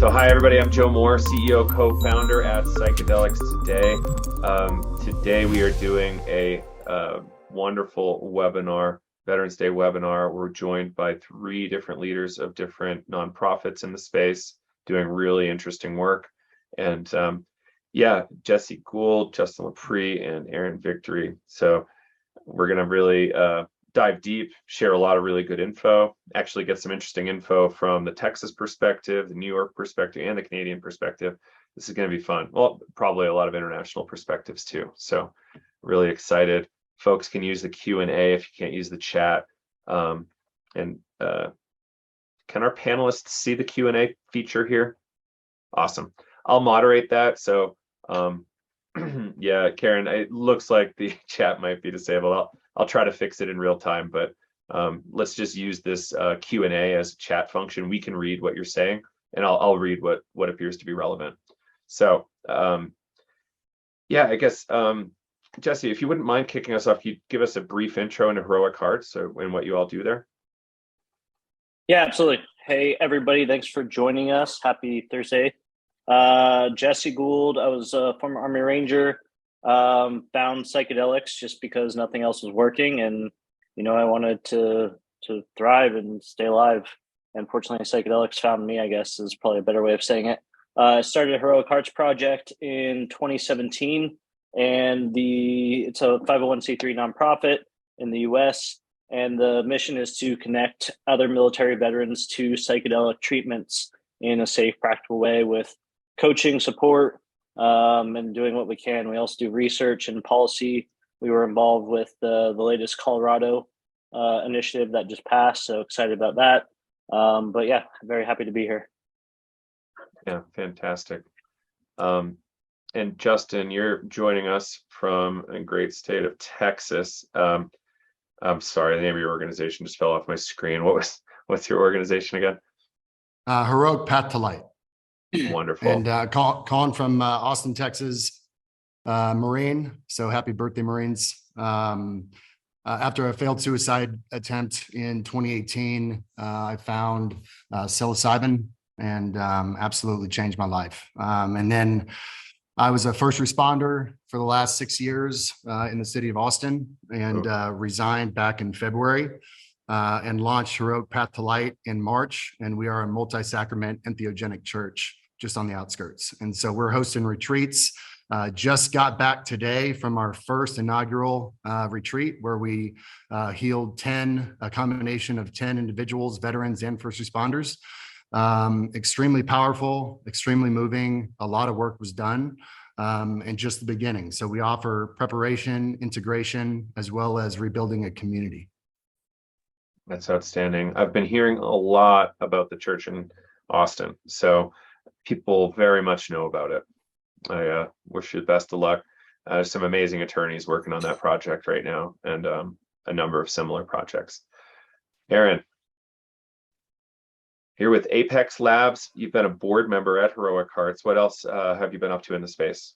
So hi everybody, I'm Joe Moore, CEO, co-founder at Psychedelics today. Today we are doing a wonderful webinar, Veterans Day webinar. We're joined by three different leaders of different nonprofits in the space doing really interesting work. And Jesse Gould, Justin LaPree, and Arron Victory. So we're gonna really dive deep, share a lot of really good info, actually get some interesting info from the Texas perspective, the New York perspective, and the Canadian perspective. This is going to be fun. Well, probably a lot of international perspectives too. So really excited. Folks can use the Q&A if you can't use the chat. Can our panelists see the Q&A feature here? Awesome. I'll moderate that. So yeah, Karen, it looks like the chat might be disabled. I'll try to fix it in real time, but let's just use this Q&A as a chat function. We can read what you're saying, and I'll read what appears to be relevant. So I guess Jesse, if you wouldn't mind kicking us off, you'd give us a brief intro into Heroic Hearts and what you all do there. Yeah, absolutely. Hey, everybody, thanks for joining us. Happy Thursday. Jesse Gould, I was a former Army Ranger. Found Psychedelics just because nothing else was working, and I wanted to thrive and stay alive. And fortunately, Psychedelics found me, I guess is probably a better way of saying it. I started a Heroic Hearts project in 2017, and it's a 501c3 nonprofit in the US, and the mission is to connect other military veterans to psychedelic treatments in a safe, practical way with coaching, support, and doing what we can. We also do research and policy. We were involved with the latest Colorado initiative that just passed, so excited about that. But yeah, very happy to be here. Yeah, fantastic. And Justin, you're joining us from a great state of Texas. I'm sorry, the name of your organization just fell off my screen. What's your organization again? Heroic Path to Light. Wonderful. And calling from Austin, Texas, Marine. So happy birthday, Marines. After a failed suicide attempt in 2018, I found psilocybin and absolutely changed my life. And then I was a first responder for the last 6 years in the city of Austin, and resigned back in February. And launched Heroic Path to Light in March. And we are a multi-sacrament entheogenic church just on the outskirts. And so we're hosting retreats. Just got back today from our first inaugural retreat where we healed a combination of 10 individuals, veterans and first responders. Extremely powerful, extremely moving. A lot of work was done. And just the beginning. So we offer preparation, integration, as well as rebuilding a community. That's outstanding. I've been hearing a lot about the church in Austin, so people very much know about it. I wish you the best of luck. There's some amazing attorneys working on that project right now, and a number of similar projects. Arron, here with Apex Labs. You've been a board member at Heroic Hearts. What else have you been up to in the space?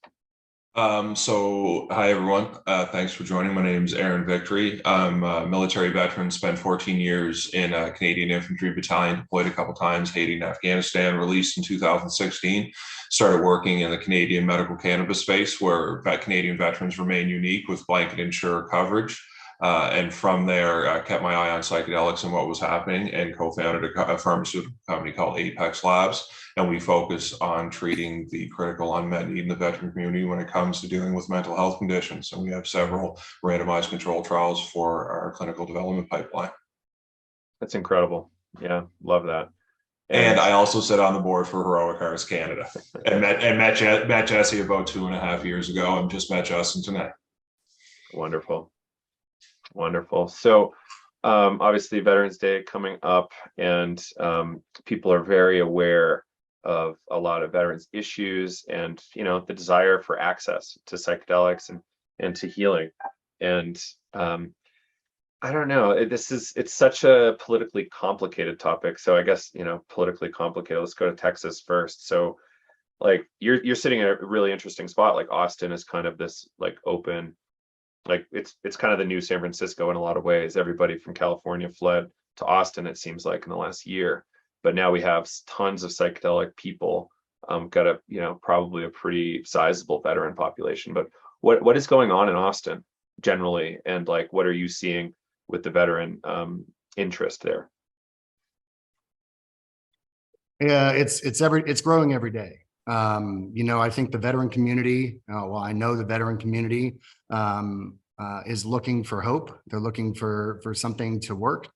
So hi everyone, thanks for joining. My name is Arron Victory. I'm a military veteran, spent 14 years in a Canadian Infantry Battalion, deployed a couple times, Haiti and Afghanistan, released in 2016, started working in the Canadian medical cannabis space where Canadian veterans remain unique with blanket insurer coverage. And from there, kept my eye on psychedelics and what was happening, and co-founded a pharmaceutical company called Apex Labs. And we focus on treating the critical unmet need in the veteran community when it comes to dealing with mental health conditions. And we have several randomized control trials for our clinical development pipeline. That's incredible. Yeah, love that. And I also sit on the board for Heroic Hearts Canada, and met Jesse about 2.5 years ago. I've just met Justin tonight. Wonderful. Wonderful. So obviously Veterans Day coming up, and people are very aware of a lot of veterans issues and the desire for access to psychedelics and to healing. And I don't know, it's such a politically complicated topic. So I guess politically complicated. Let's go to Texas first. So like you're sitting in a really interesting spot. Like Austin is kind of this like open, like it's kind of the new San Francisco in a lot of ways. Everybody from California fled to Austin, it seems like, in the last year. but now we have tons of psychedelic people, got a, probably a pretty sizable veteran population. But what is going on in Austin generally, and like what are you seeing with the veteran interest there? Yeah, it's growing every day. I think the veteran community, I know the veteran community is looking for hope. They're looking for something to work.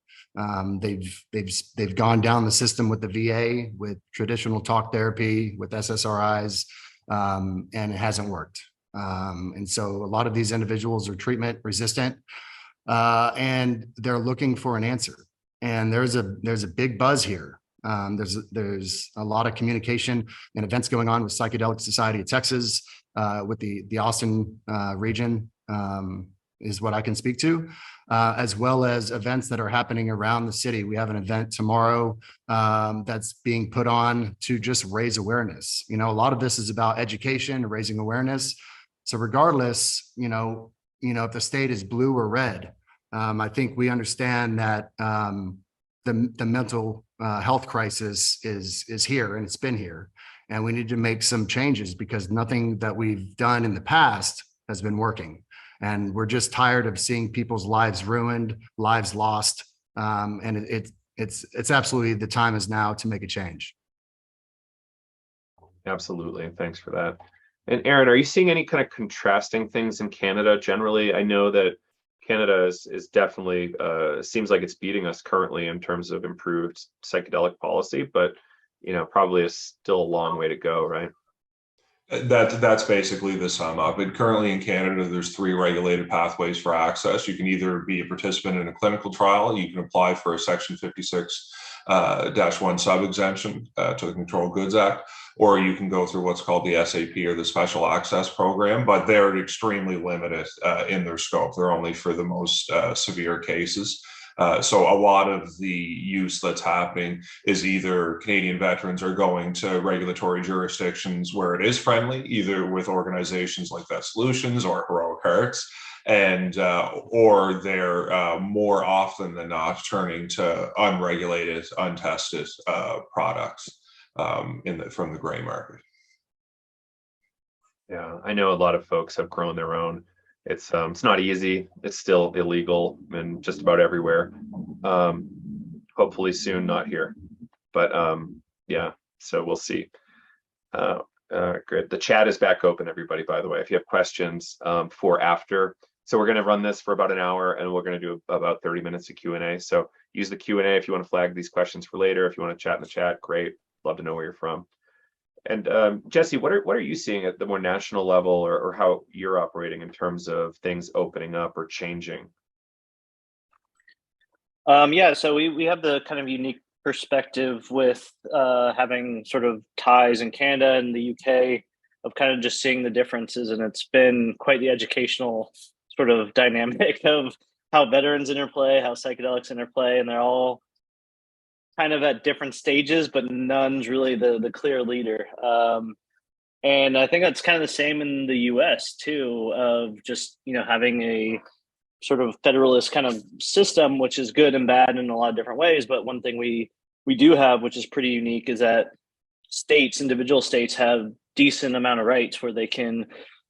They've gone down the system with the VA, with traditional talk therapy, with SSRIs, and it hasn't worked. And so a lot of these individuals are treatment resistant, and they're looking for an answer. And there's a big buzz here. There's a lot of communication and events going on with Psychedelic Society of Texas, with the Austin region, is what I can speak to, as well as events that are happening around the city. We have an event tomorrow that's being put on to just raise awareness. A lot of this is about education, raising awareness. So regardless, if the state is blue or red, I think we understand that the mental health crisis is here, and it's been here, and we need to make some changes because nothing that we've done in the past has been working, and we're just tired of seeing people's lives ruined, lives lost, and it's absolutely the time is now to make a change. Absolutely, thanks for that. And Arron, are you seeing any kind of contrasting things in Canada generally? I know that Canada is definitely seems like it's beating us currently in terms of improved psychedelic policy, but probably is still a long way to go, right? That's basically the sum up. And currently in Canada, there's 3 regulated pathways for access. You can either be a participant in a clinical trial, you can apply for a Section 56-1 sub-exemption to the Controlled Goods Act, or you can go through what's called the SAP, or the Special Access Program, but they're extremely limited in their scope. They're only for the most severe cases. So a lot of the use that's happening is either Canadian veterans are going to regulatory jurisdictions where it is friendly, either with organizations like Vet Solutions or Heroic Hearts, and or they're more often than not turning to unregulated, untested products from the gray market. Yeah, I know a lot of folks have grown their own. It's not easy. It's still illegal in just about everywhere. Hopefully soon, not here. But yeah, so we'll see. Great. The chat is back open, everybody, by the way. If you have questions for after. So we're going to run this for about an hour, and we're going to do about 30 minutes of Q&A. So use the Q&A if you want to flag these questions for later. If you want to chat in the chat, great. Love to know where you're from. And Jesse, what are you seeing at the more national level, or how you're operating in terms of things opening up or changing? Yeah, so we have the kind of unique perspective with having sort of ties in Canada and the UK of kind of just seeing the differences, and it's been quite the educational sort of dynamic of how veterans interplay, how psychedelics interplay, and they're all kind of at different stages, but none's really the clear leader. And I think that's kind of the same in the US too, of just, having a sort of federalist kind of system, which is good and bad in a lot of different ways. But one thing we do have, which is pretty unique, is that individual states have decent amount of rights where they can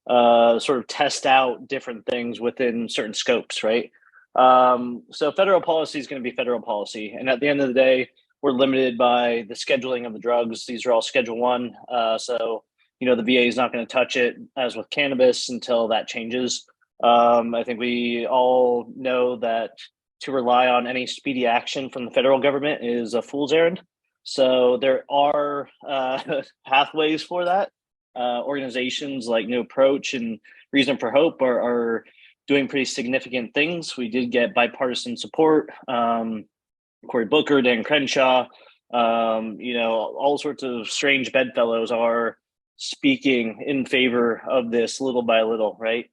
sort of test out different things within certain scopes, right? So federal policy is going to be federal policy. And at the end of the day, we're limited by the scheduling of the drugs. These are all Schedule 1. So, the VA is not going to touch it, as with cannabis, until that changes. I think we all know that to rely on any speedy action from the federal government is a fool's errand. So there are pathways for that. Organizations like New Approach and Reason for Hope are doing pretty significant things. We did get bipartisan support. Cory Booker, Dan Crenshaw, all sorts of strange bedfellows are speaking in favor of this little by little, right?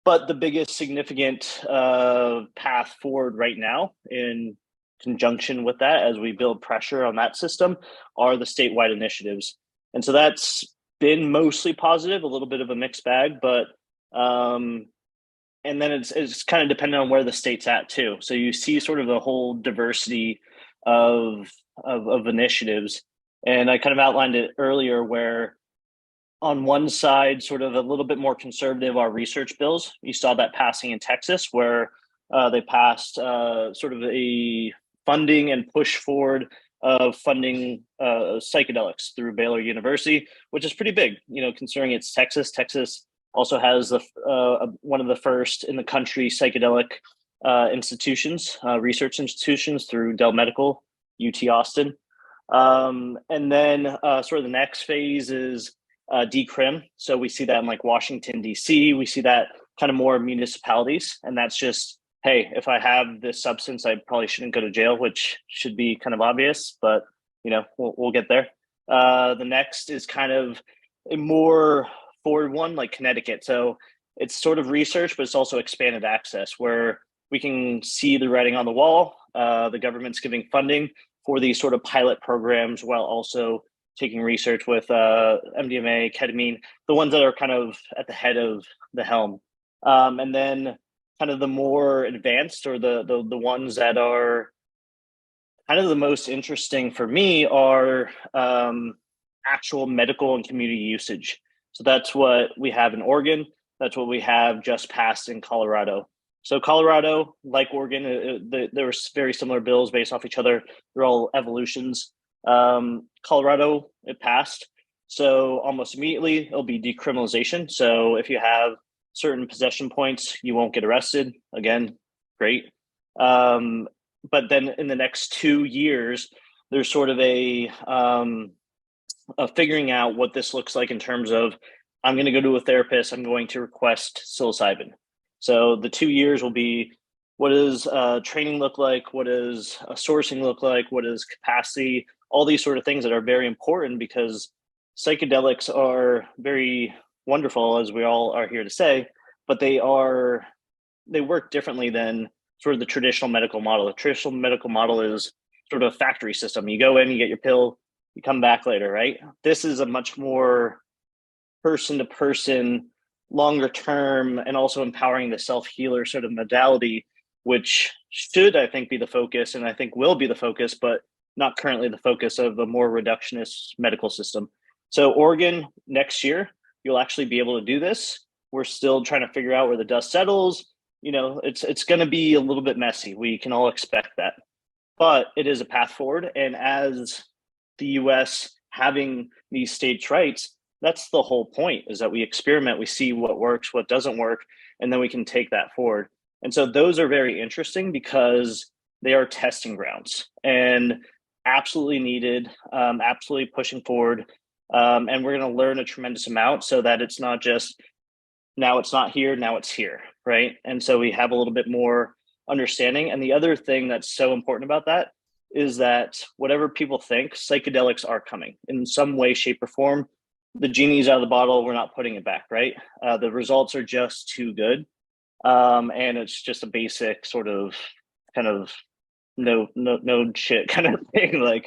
But the biggest significant path forward right now, in conjunction with that, as we build pressure on that system, are the statewide initiatives. And so that's been mostly positive, a little bit of a mixed bag, but and then it's kind of dependent on where the state's at too. So you see sort of the whole diversity of initiatives. And I kind of outlined it earlier where on one side, sort of a little bit more conservative, are research bills. You saw that passing in Texas where they passed sort of a funding and push forward of funding psychedelics through Baylor University, which is pretty big, considering it's Texas. Texas also has one of the first in the country psychedelic institutions, research institutions through Dell Medical, UT Austin. And then sort of the next phase is decrim. So we see that in like Washington, D.C. We see that kind of more municipalities. And that's just, hey, if I have this substance, I probably shouldn't go to jail, which should be kind of obvious, but we'll get there. The next is kind of a more forward one, like Connecticut. So it's sort of research, but it's also expanded access where we can see the writing on the wall. The government's giving funding for these sort of pilot programs while also taking research with MDMA, ketamine, the ones that are kind of at the head of the helm. And then kind of the more advanced, or the ones that are kind of the most interesting for me, are actual medical and community usage. So that's what we have in Oregon. That's what we have just passed in Colorado. So Colorado, like Oregon, there were very similar bills based off each other. They're all evolutions. Colorado, it passed. So almost immediately, it'll be decriminalization. So if you have certain possession points, you won't get arrested. Again, great. But then in the next 2 years, there's sort of a figuring out what this looks like in terms of, I'm going to go to a therapist, I'm going to request psilocybin. So the 2 years will be, what does training look like? What does sourcing look like? What is capacity? All these sort of things that are very important, because psychedelics are very wonderful, as we all are here to say, but they work differently than sort of the traditional medical model. The traditional medical model is sort of a factory system. You go in, you get your pill, you come back later, right? This is a much more person to person, longer term, and also empowering the self-healer sort of modality, which should, I think, be the focus, and I think will be the focus, but not currently the focus of a more reductionist medical system. So Oregon, next year, you'll actually be able to do this. We're still trying to figure out where the dust settles. It's going to be a little bit messy. We can all expect that, but it is a path forward. And as the US having these states' rights, that's the whole point, is that we experiment, we see what works, what doesn't work, and then we can take that forward. And so those are very interesting because they are testing grounds and absolutely needed, absolutely pushing forward. And we're going to learn a tremendous amount so that it's not just, now it's not here, now it's here, right? And so we have a little bit more understanding. And the other thing that's so important about that is that whatever people think, psychedelics are coming in some way, shape, or form. The genie's out of the bottle, we're not putting it back, right? The results are just too good. And it's just a basic sort of kind of no shit kind of thing.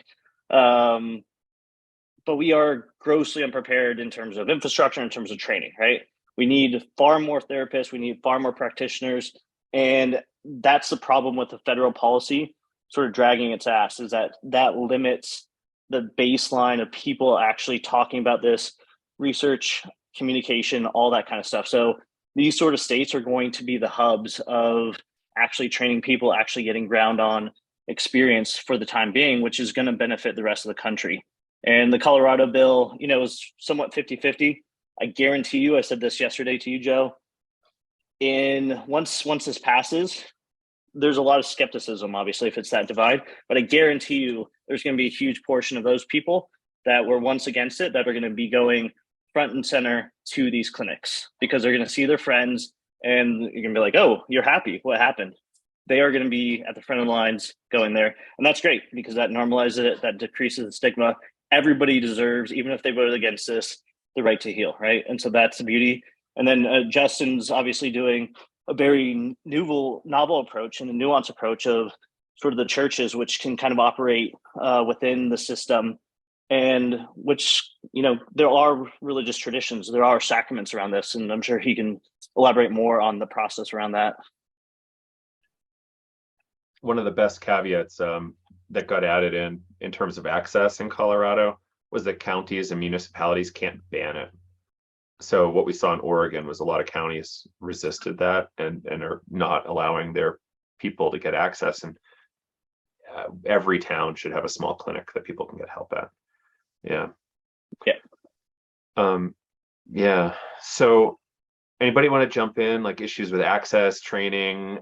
But we are grossly unprepared in terms of infrastructure, in terms of training, right? We need far more therapists, we need far more practitioners. And that's the problem with the federal policy sort of dragging its ass, is that limits the baseline of people actually talking about this, research, communication, all that kind of stuff. So these sort of states are going to be the hubs of actually training people, actually getting ground on experience for the time being, which is going to benefit the rest of the country. And the Colorado bill, is somewhat 50-50. I guarantee you, I said this yesterday to you, Joe, once this passes, there's a lot of skepticism, obviously, if it's that divide, but I guarantee you there's going to be a huge portion of those people that were once against it that are going to be going front and center to these clinics, because they're going to see their friends and you're going to be like, oh, you're happy. What happened? They are going to be at the front of the lines going there. And that's great, because that normalizes it, that decreases the stigma. Everybody deserves, even if they voted against this, the right to heal, right? And so that's the beauty. And then Justin's obviously doing a very novel approach and a nuanced approach of sort of the churches, which can kind of operate within the system, and which, there are religious traditions, there are sacraments around this, and I'm sure he can elaborate more on the process around that. One of the best caveats, that got added in terms of access in Colorado was that counties and municipalities can't ban it. So what we saw in Oregon was a lot of counties resisted that and are not allowing their people to get access. And every town should have a small clinic that people can get help at. Yeah. Yeah. Yeah. So anybody want to jump in, like issues with access, training,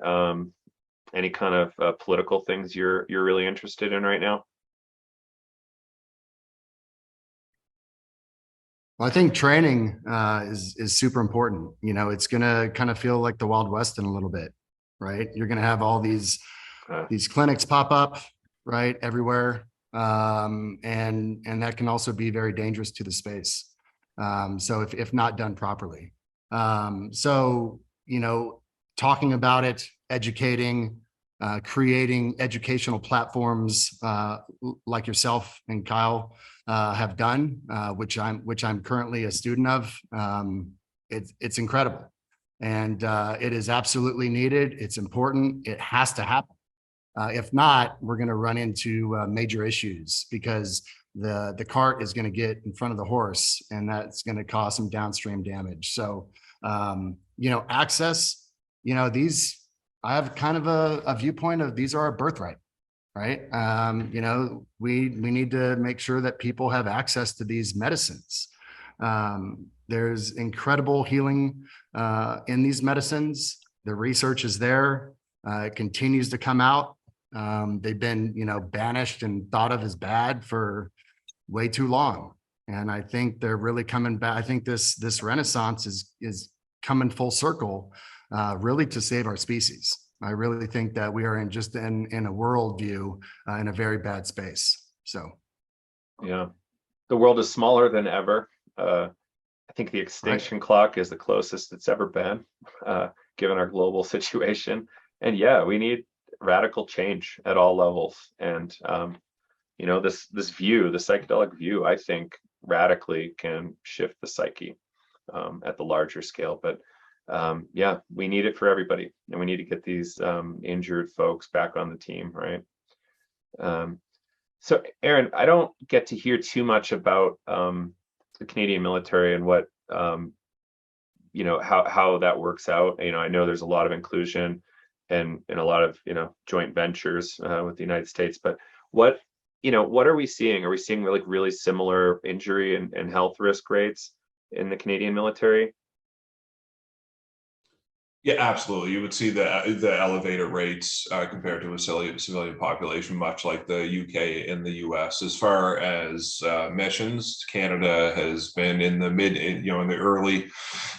any kind of political things you're really interested in right now? Well, I think training is super important. You know, it's gonna kind of feel like the Wild West in a little bit, right? You're gonna have all these clinics pop up, right, everywhere, and that can also be very dangerous to the space. So if not done properly, so you know, talking about it, educating, creating educational platforms like yourself and Kyle have done, which I'm currently a student of. It's incredible, and it is absolutely needed. It's important. It has to happen. If not, we're going to run into major issues because the cart is going to get in front of the horse, and that's going to cause some downstream damage. So, you know, access. You know, I have kind of a viewpoint of these are our birthright. Right. You know, we need to make sure that people have access to these medicines. There's incredible healing in these medicines. The research is there. It continues to come out. They've been, you know, banished and thought of as bad for way too long. And I think they're really coming back. I think this renaissance is coming full circle, really to save our species. I really think that we are in a worldview in a very bad space. So, yeah, the world is smaller than ever. I think the extinction clock is the closest it's ever been, given our global situation. And yeah, we need radical change at all levels. And you know, this view, the psychedelic view, I think radically can shift the psyche at the larger scale. But yeah, we need it for everybody, and we need to get these injured folks back on the team, right? So Arron, I don't get to hear too much about the Canadian military and what you know, how that works out. You know, I know there's a lot of inclusion and a lot of, you know, joint ventures with the United States, but what are we seeing? Are we seeing like really similar injury and health risk rates in the Canadian military? Yeah, absolutely. You would see the elevated rates compared to a civilian population, much like the UK and the US. As far as missions, Canada has been in the in the early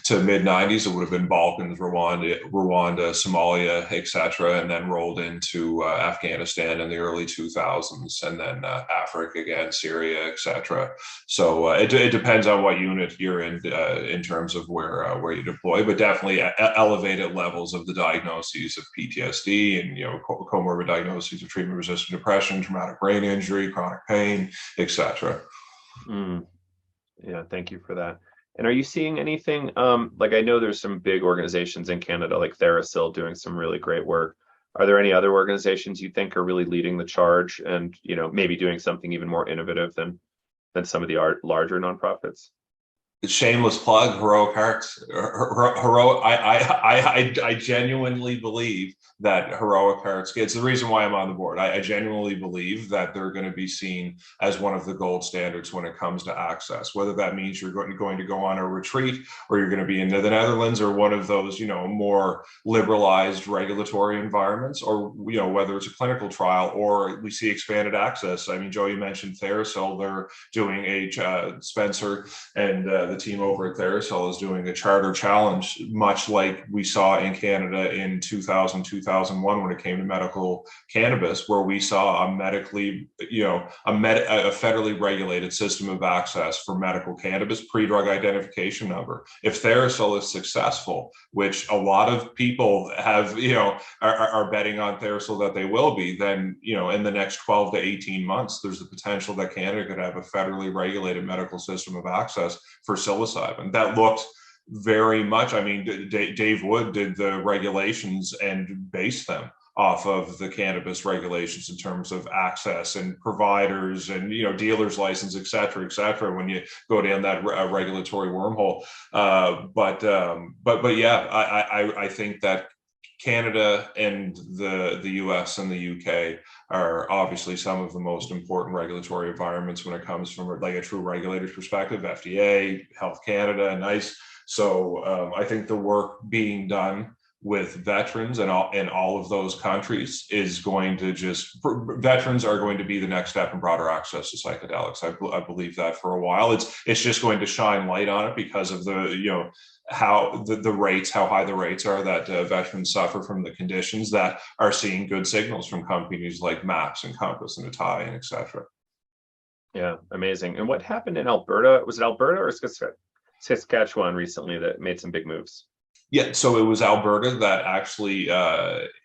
to mid 90s. It would have been Balkans, Rwanda, Somalia, etc., and then rolled into Afghanistan in the early 2000s, and then Africa again, Syria, etc. So it depends on what unit you're in terms of where you deploy, but definitely elevated levels of the diagnoses of PTSD and, you know, comorbid diagnoses of treatment-resistant depression, traumatic brain injury, chronic pain, etc. Yeah, thank you for that. And are you seeing anything, like I know there's some big organizations in Canada like Therasil doing some really great work. Are there any other organizations you think are really leading the charge and, you know, maybe doing something even more innovative than some of the larger nonprofits? Shameless plug, Heroic Hearts. I genuinely believe that Heroic Hearts, it's the reason why I'm on the board. I genuinely believe that they're going to be seen as one of the gold standards when it comes to access, whether that means you're going to go on a retreat or you're going to be in the Netherlands or one of those, you know, more liberalized regulatory environments, or, you know, whether it's a clinical trial or we see expanded access. I mean, Joe, you mentioned Therasil. They're doing Spencer and the team over at Therasil is doing a charter challenge, much like we saw in Canada in 2000, 2001 when it came to medical cannabis, where we saw a medically, you know, a federally regulated system of access for medical cannabis, pre-drug identification number. If Therasil is successful, which a lot of people have, you know, are betting on Therasil that they will be, then, you know, in the next 12 to 18 months, there's the potential that Canada could have a federally regulated medical system of access for psilocybin. That looked very much, I mean, Dave Wood did the regulations and based them off of the cannabis regulations in terms of access and providers and, dealers license, et cetera, when you go down that regulatory wormhole. But yeah, I think that Canada and the US and the UK are obviously some of the most important regulatory environments when it comes from like a true regulator's perspective, FDA, Health Canada, and NICE. So I think the work being done with veterans and all of those countries is going to veterans are going to be the next step in broader access to psychedelics. I believe that for a while. It's just going to shine light on it because of the, how high the rates are that veterans suffer from the conditions that are seeing good signals from companies like MAPS and Compass and Atai and et cetera. Yeah, amazing. And what happened in Alberta? Was it Alberta or Saskatchewan recently that made some big moves? Yeah, so it was Alberta that actually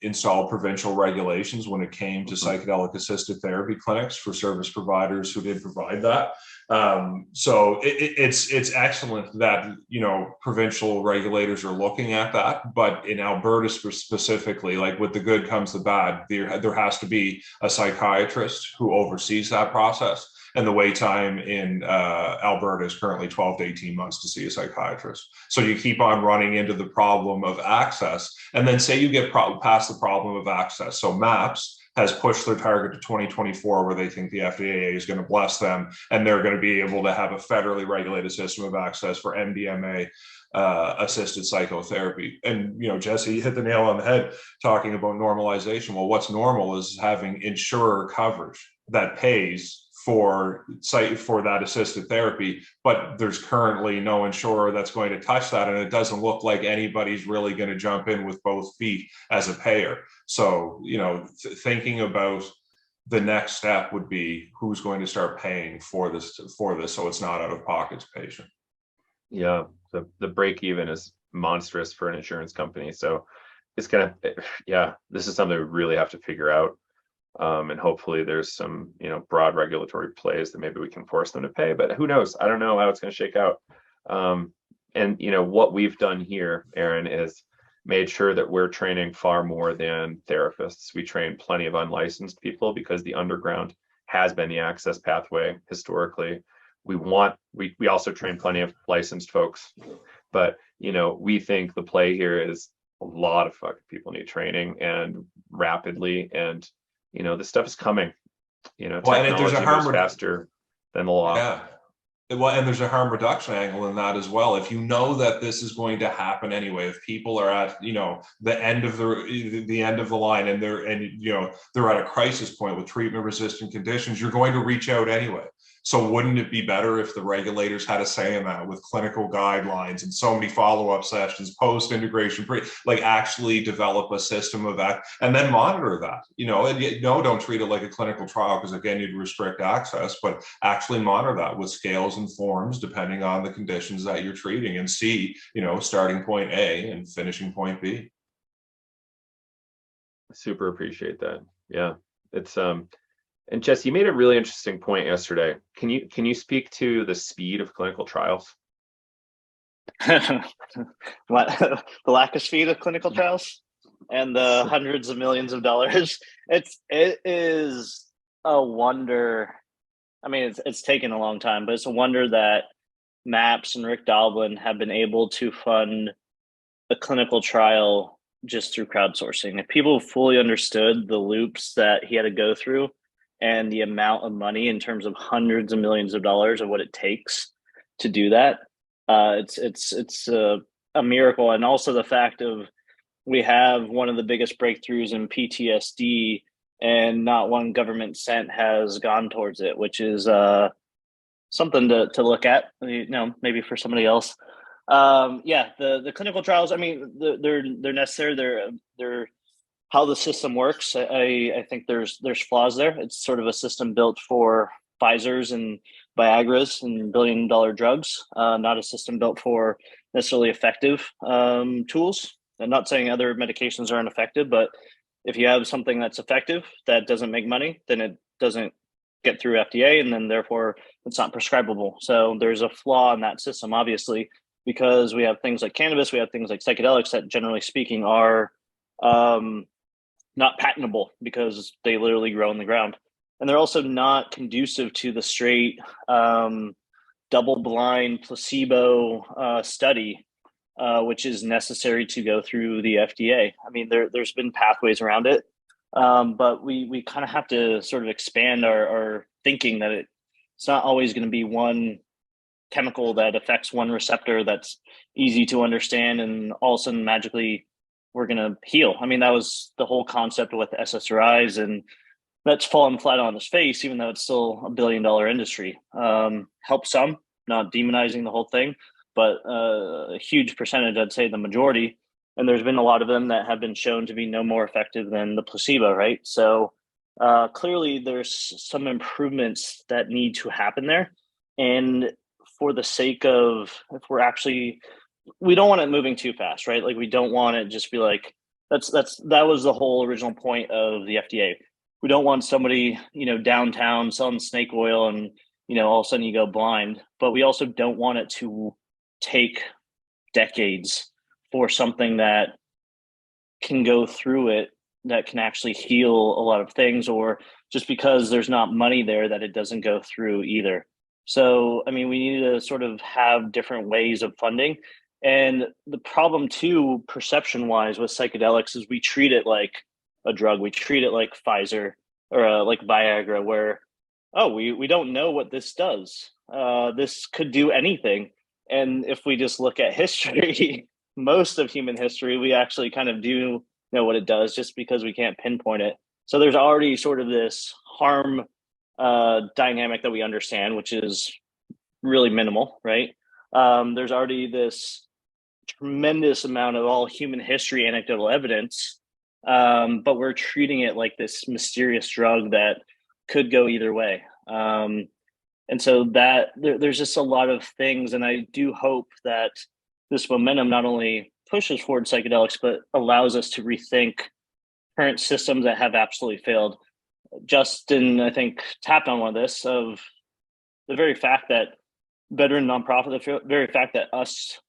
installed provincial regulations when it came to psychedelic assisted therapy clinics for service providers who did provide that. So it's excellent that, provincial regulators are looking at that, but in Alberta specifically, like with the good comes the bad, there has to be a psychiatrist who oversees that process. And the wait time in Alberta is currently 12 to 18 months to see a psychiatrist. So you keep on running into the problem of access. And then say you get past the problem of access. So MAPS has pushed their target to 2024, where they think the FDA is going to bless them, and they're going to be able to have a federally regulated system of access for MDMA assisted psychotherapy. And, Jesse, you hit the nail on the head talking about normalization. Well, what's normal is having insurer coverage that pays for that assisted therapy, but there's currently no insurer that's going to touch that, and it doesn't look like anybody's really going to jump in with both feet as a payer. So thinking about the next step would be who's going to start paying for this so it's not out of pocket to patient. Yeah, the break even is monstrous for an insurance company, so it's gonna, this is something we really have to figure out. And hopefully there's some, broad regulatory plays that maybe we can force them to pay, but who knows? I don't know how it's going to shake out. And what we've done here, Arron, is made sure that we're training far more than therapists. We train plenty of unlicensed people because the underground has been the access pathway historically. We also train plenty of licensed folks, but we think the play here is a lot of fucking people need training, and rapidly, and this stuff is coming. Technology moves faster than the law. Yeah. Well, and there's a harm reduction angle in that as well. If you know that this is going to happen anyway, if people are at the end of the line and they're at a crisis point with treatment resistant conditions, you're going to reach out anyway. So wouldn't it be better if the regulators had a say in that with clinical guidelines and so many follow-up sessions, post-integration, actually develop a system of that and then monitor that, don't treat it like a clinical trial, because again, you'd restrict access, but actually monitor that with scales and forms depending on the conditions that you're treating, and see, starting point A and finishing point B. Super appreciate that. Yeah, it's and Jess, you made a really interesting point yesterday. Can you speak to the speed of clinical trials? What, the lack of speed of clinical trials and the hundreds of millions of dollars? It is a wonder. I mean, it's taken a long time, but it's a wonder that MAPS and Rick Doblin have been able to fund a clinical trial just through crowdsourcing. If people fully understood the loops that he had to go through and the amount of money in terms of hundreds of millions of dollars of what it takes to do that, it's a miracle. And also the fact of we have one of the biggest breakthroughs in PTSD, and not one government cent has gone towards it, which is something to look at, maybe for somebody else. The clinical trials, I mean, they're necessary. They're how the system works. I think there's flaws there. It's sort of a system built for Pfizer's and Viagra's and billion-dollar drugs, not a system built for necessarily effective tools. I'm not saying other medications aren't effective, but if you have something that's effective that doesn't make money, then it doesn't get through FDA, and then therefore it's not prescribable. So there's a flaw in that system, obviously, because we have things like cannabis, we have things like psychedelics that, generally speaking, are not patentable because they literally grow in the ground. And they're also not conducive to the straight double-blind placebo study, which is necessary to go through the FDA. I mean, there's been pathways around it, but we kind of have to sort of expand our thinking that it's not always going to be one chemical that affects one receptor that's easy to understand, and all of a sudden magically we're going to heal. I mean, that was the whole concept with SSRIs, and that's fallen flat on its face, even though it's still $1 billion industry. Help some, not demonizing the whole thing, but a huge percentage, I'd say the majority. And there's been a lot of them that have been shown to be no more effective than the placebo, right? So clearly there's some improvements that need to happen there. And for the sake of, if we're actually, we don't want it moving too fast, right? Like we don't want it just be like, that was the whole original point of the FDA. We don't want somebody, downtown selling snake oil and, all of a sudden you go blind, but we also don't want it to take decades for something that can go through it, that can actually heal a lot of things, or just because there's not money there that it doesn't go through either. So, I mean, we need to sort of have different ways of funding. And the problem too, perception wise with psychedelics, is we treat it like a drug. We treat it like Pfizer or like Viagra, where, oh, we don't know what this does. This could do anything. And if we just look at history, most of human history, we actually kind of do know what it does, just because we can't pinpoint it. So there's already sort of this harm dynamic that we understand, which is really minimal, right? There's already this tremendous amount of all human history anecdotal evidence, but we're treating it like this mysterious drug that could go either way. And so that there's just a lot of things, and I do hope that this momentum not only pushes forward psychedelics, but allows us to rethink current systems that have absolutely failed. Justin, I think, tapped on one of this, of the very fact that veteran nonprofit, the very fact that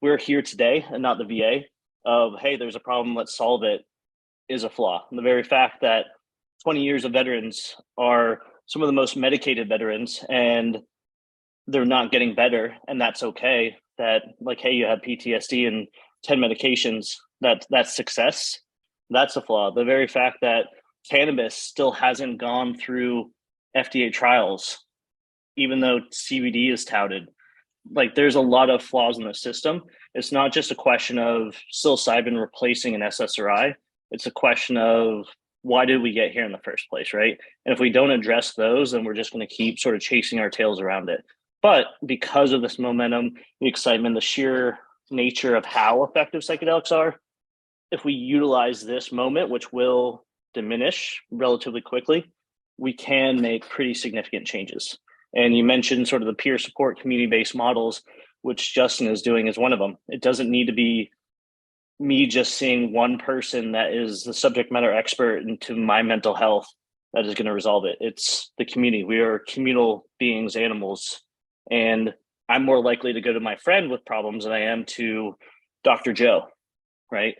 we're here today and not the VA, of, hey, there's a problem, let's solve it, is a flaw. And the very fact that 20 years of veterans are some of the most medicated veterans and they're not getting better, and that's okay, that like, hey, you have PTSD and 10 medications, that's success, that's a flaw. The very fact that cannabis still hasn't gone through FDA trials, even though CBD is touted, like there's a lot of flaws in the system. It's not just a question of psilocybin replacing an SSRI. It's a question of, why did we get here in the first place, right? And if we don't address those, then we're just going to keep sort of chasing our tails around it. But because of this momentum, the excitement, the sheer nature of how effective psychedelics are, if we utilize this moment, which will diminish relatively quickly, we can make pretty significant changes. And you mentioned sort of the peer support, community-based models, which Justin is doing as one of them. It doesn't need to be me just seeing one person that is the subject matter expert into my mental health that is going to resolve it. It's the community. We are communal beings, animals. And I'm more likely to go to my friend with problems than I am to Dr. Joe, right?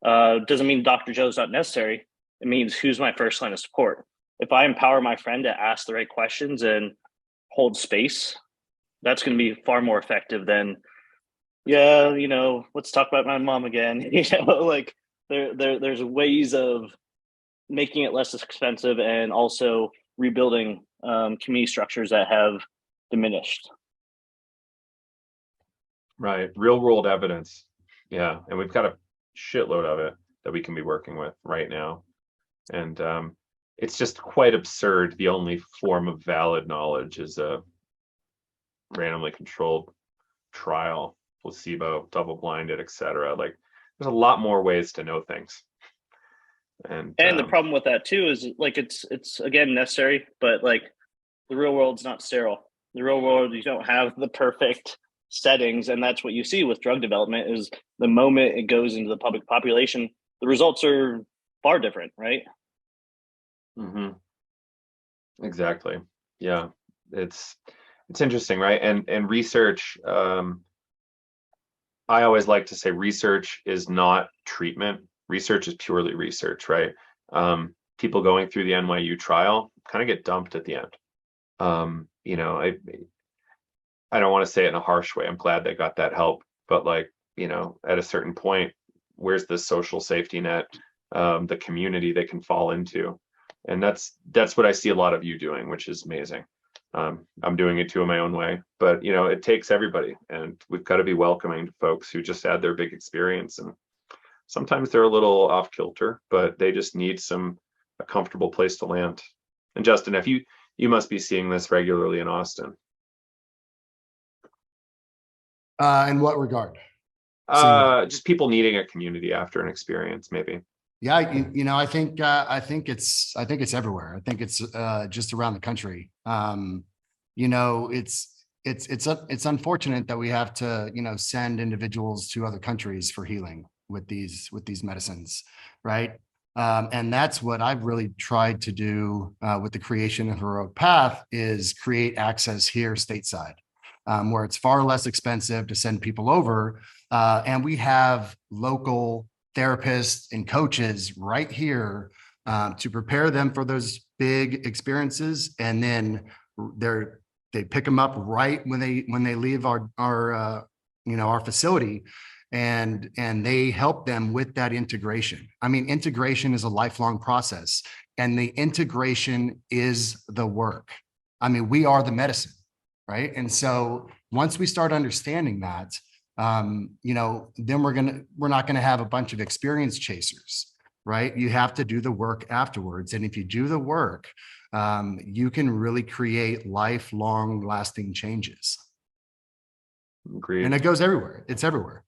Doesn't mean Dr. Joe's not necessary. It means, who's my first line of support? If I empower my friend to ask the right questions and hold space, that's going to be far more effective than, yeah, let's talk about my mom again. Like there's ways of making it less expensive and also rebuilding community structures that have diminished. Right. Real world evidence. Yeah. And we've got a shitload of it that we can be working with right now. And it's just quite absurd. The only form of valid knowledge is a randomly controlled trial, placebo, double-blinded, etc. Like, there's a lot more ways to know things. And the problem with that too is, like, it's again necessary, but like the real world's not sterile. The real world, you don't have the perfect settings, and that's what you see with drug development, is the moment it goes into the public population, the results are far different, right? Mm-hmm. Exactly. Yeah. It's interesting, right? And research, I always like to say research is not treatment. Research is purely research, right? People going through the NYU trial kind of get dumped at the end. You know, I don't want to say it in a harsh way. I'm glad they got that help, but like, you know, at a certain point, where's the social safety net, the community they can fall into? And that's what I see a lot of you doing, which is amazing. I'm doing it too in my own way, but you know, it takes everybody, and we've got to be welcoming to folks who just had their big experience, and sometimes they're a little off kilter, but they just need a comfortable place to land. And Justin, if you must be seeing this regularly in Austin. In what regard? Just people needing a community after an experience, maybe. Yeah, you know, I think it's everywhere. I think it's just around the country. You know, it's unfortunate that we have to, you know, send individuals to other countries for healing with these medicines, right? And that's what I've really tried to do with the creation of Heroic Path, is create access here stateside, where it's far less expensive to send people over, and we have local therapists and coaches right here to prepare them for those big experiences, and then they pick them up right when they leave our you know, our facility, and they help them with that integration. I mean, integration is a lifelong process, and the integration is the work. I mean, we are the medicine, right? And so once we start understanding that, you know, then we're not gonna have a bunch of experience chasers, right? You have to do the work afterwards. And if you do the work, you can really create lifelong lasting changes. Agreed. And it goes everywhere. It's everywhere.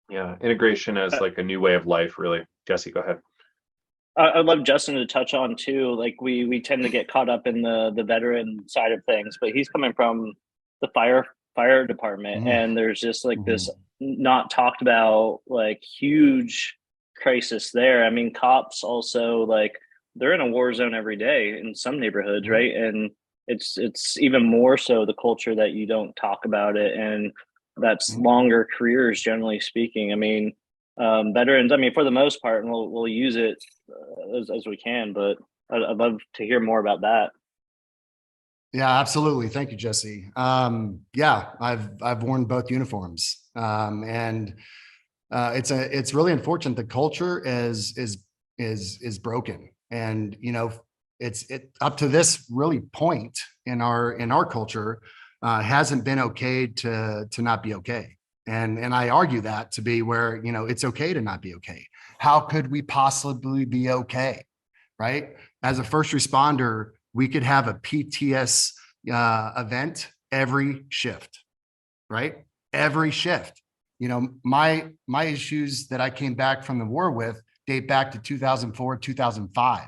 Yeah, integration as like a new way of life, really. Jesse, go ahead. I'd love Justin to touch on too. Like we tend to get caught up in the veteran side of things, but he's coming from the fire department, and there's just like this not talked about like huge crisis there. I mean, cops also, like, they're in a war zone every day in some neighborhoods, right? And it's even more so the culture that you don't talk about it, and that's longer careers, generally speaking. I mean, veterans, I mean, for the most part, and we'll use it as we can, but I'd love to hear more about that. Yeah, absolutely. Thank you, Jesse. Yeah, I've worn both uniforms, and it's really unfortunate. The culture is broken, and you know, it's up to this really point in our culture, hasn't been okay to not be okay. And I argue that to be where, you know, it's okay to not be okay. How could we possibly be okay? Right? As a first responder, we could have a PTS event every shift, right? Every shift. You know, my issues that I came back from the war with date back to 2004, 2005.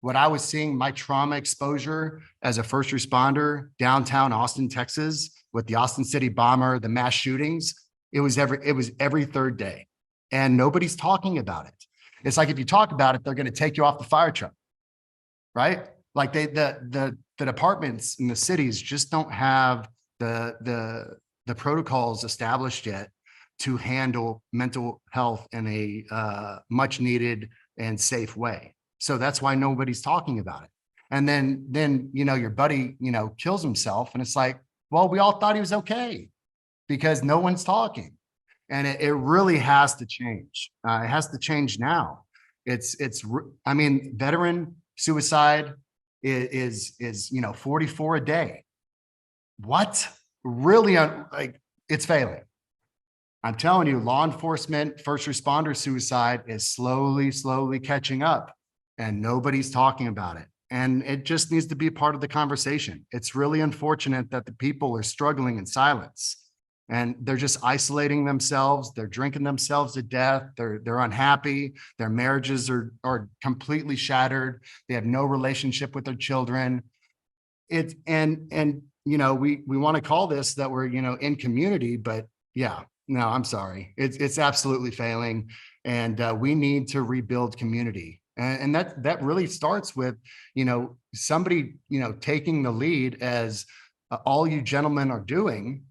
What I was seeing, my trauma exposure as a first responder downtown Austin, Texas, with the Austin City bomber, the mass shootings, it was every third day, and nobody's talking about it. It's like, if you talk about it, they're going to take you off the fire truck, right? Like the departments in the cities just don't have the protocols established yet to handle mental health in a much needed and safe way. So that's why nobody's talking about it. And then, you know, your buddy, you know, kills himself, and it's like, well, we all thought he was okay because no one's talking. And it really has to change. It has to change now. I mean, veteran suicide is, you know, 44 a day. What? Really, like, it's failing. I'm telling you, law enforcement, first responder suicide is slowly catching up, and nobody's talking about it. And it just needs to be part of the conversation. It's really unfortunate that the people are struggling in silence, and they're just isolating themselves. They're drinking themselves to death. They're unhappy. Their marriages are completely shattered. They have no relationship with their children. And you know, we want to call this that we're, you know, in community, but yeah, no, I'm sorry. It's absolutely failing, and we need to rebuild community. And that really starts with, you know, somebody, you know, taking the lead, as all you gentlemen are doing.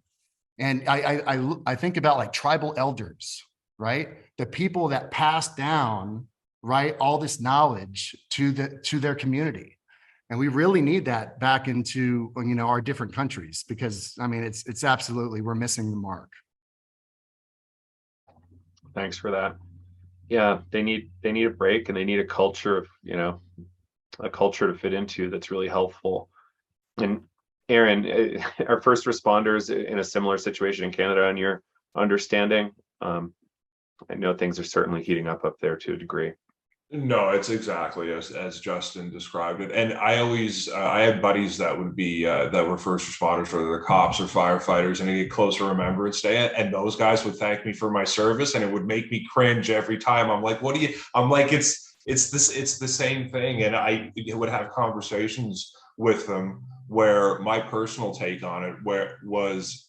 And I think about like tribal elders, right? The people that pass down right? All this knowledge to their community. And we really need that back into, our different countries, because I mean, it's absolutely, we're missing the mark. Thanks for that. Yeah, they need a break, and they need a culture of, a culture to fit into that's really helpful. And Arron, are first responders in a similar situation in Canada, in your understanding? I know things are certainly heating up there to a degree. No, it's exactly as Justin described it. And I always, I had buddies that would be, that were first responders, whether they're cops or firefighters, and I get close to Remembrance Day, and those guys would thank me for my service, and it would make me cringe every time. I'm like, I'm like, it's the same thing. And I would have conversations with them where my personal take on it was,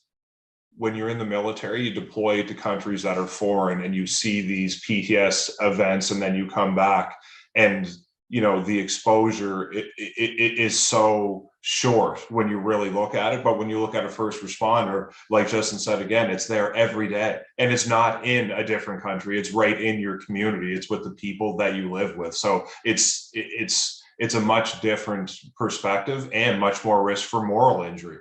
when you're in the military, you deploy to countries that are foreign, and you see these PTS events, and then you come back, and the exposure it is so short when you really look at it. But when you look at a first responder, like Justin said, again, it's there every day, and it's not in a different country. It's right in your community. It's with the people that you live with. So it's a much different perspective, and much more risk for moral injury.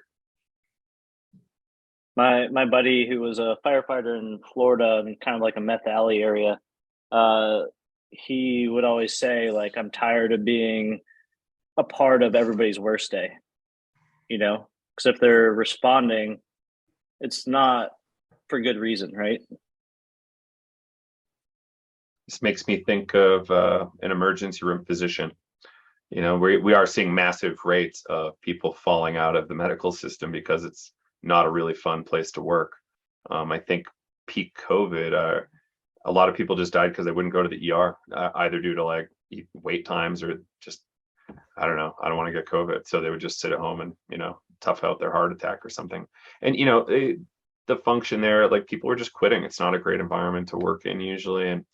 My buddy, who was a firefighter in Florida, in kind of like a meth alley area, he would always say, like, I'm tired of being a part of everybody's worst day, because if they're responding, it's not for good reason, right? This makes me think of an emergency room physician. We are seeing massive rates of people falling out of the medical system because it's not a really fun place to work. I think peak COVID, a lot of people just died because they wouldn't go to the ER, either due to like wait times, or just, I don't know, I don't want to get COVID. So they would just sit at home and, tough out their heart attack or something. And, the function there, like, people were just quitting. It's not a great environment to work in usually. And,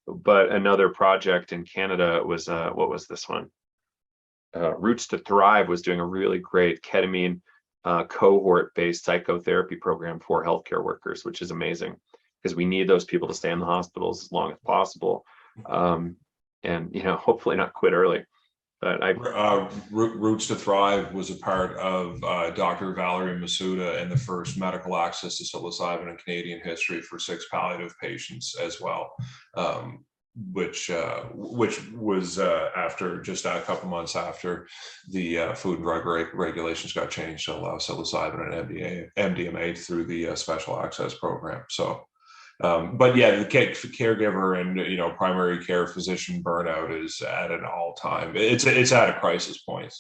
but another project in Canada was, what was this one? Roots to Thrive was doing a really great ketamine cohort-based psychotherapy program for healthcare workers, which is amazing, because we need those people to stay in the hospitals as long as possible, and hopefully not quit early. But Roots to Thrive was a part of Dr. Valerie Masuda, and the first medical access to psilocybin in Canadian history for 6 palliative patients as well. Which was after just a couple months after the Food and Drug regulations got changed to allow psilocybin and MDMA through the Special Access Program. So, but yeah, the caregiver and primary care physician burnout is at an all-time. It's at a crisis point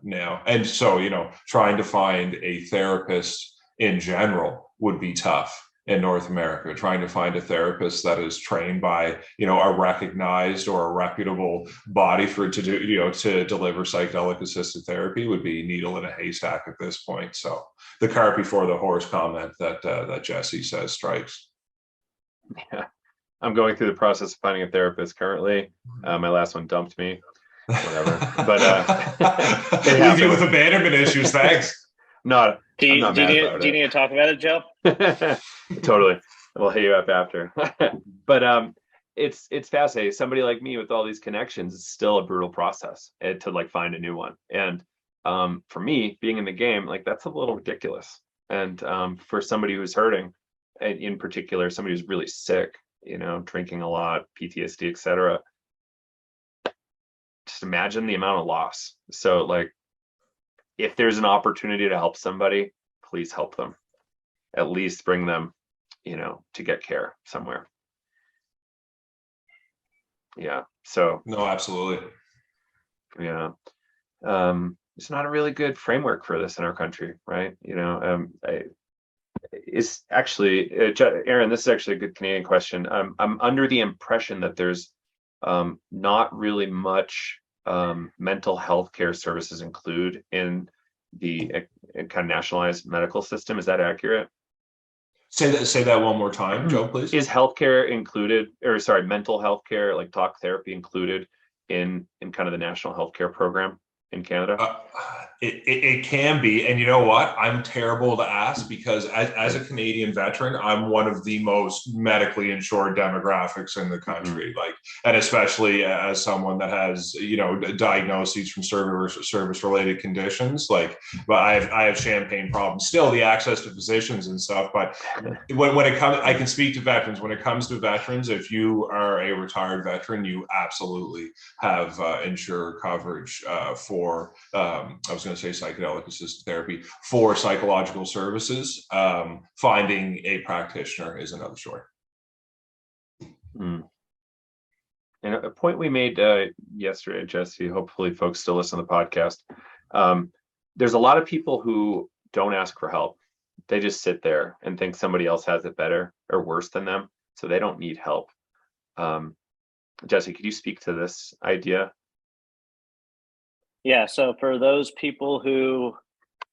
now, and so trying to find a therapist in general would be tough. In North America, trying to find a therapist that is trained by a recognized or a reputable body for it to do to deliver psychedelic assisted therapy would be needle in a haystack at this point. So the cart before the horse comment that Jesse says strikes. Yeah, I'm going through the process of finding a therapist currently. My last one dumped me. Whatever, but leave you with abandonment issues. Thanks. Not. Do you need to talk about it, Joe? Totally. We'll hit you up after. But it's fascinating. Somebody like me with all these connections, it's still a brutal process to like find a new one. And for me, being in the game, like, that's a little ridiculous. And for somebody who's hurting, and in particular, somebody who's really sick, drinking a lot, PTSD, etc. Just imagine the amount of loss. So, like, if there's an opportunity to help somebody, please help them. At least bring them, to get care somewhere. Yeah. So. No, absolutely. Yeah. It's not a really good framework for this in our country, right? It's actually, Arron, this is actually a good Canadian question. I'm under the impression that there's not really much mental health care services include in the kind of nationalized medical system. Is that accurate? Say that one more time, Joe, please. Is healthcare included, or sorry, mental health care, like talk therapy, included in kind of the national healthcare program in Canada? It can be. And you know what? I'm terrible to ask because as a Canadian veteran, I'm one of the most medically insured demographics in the country. Mm-hmm. Like, and especially as someone that has, diagnoses from service related conditions, like, but I have champagne problems, still the access to physicians and stuff. But when it comes, I can speak to veterans. When it comes to veterans, if you are a retired veteran, you absolutely have insurer coverage for, I was going to say psychedelic assisted therapy, for psychological services. Finding a practitioner is another story. Mm. And a point we made yesterday, Jesse, hopefully folks still listen to the podcast. There's a lot of people who don't ask for help. They just sit there and think somebody else has it better or worse than them, so they don't need help. Jesse, could you speak to this idea? Yeah, so for those people who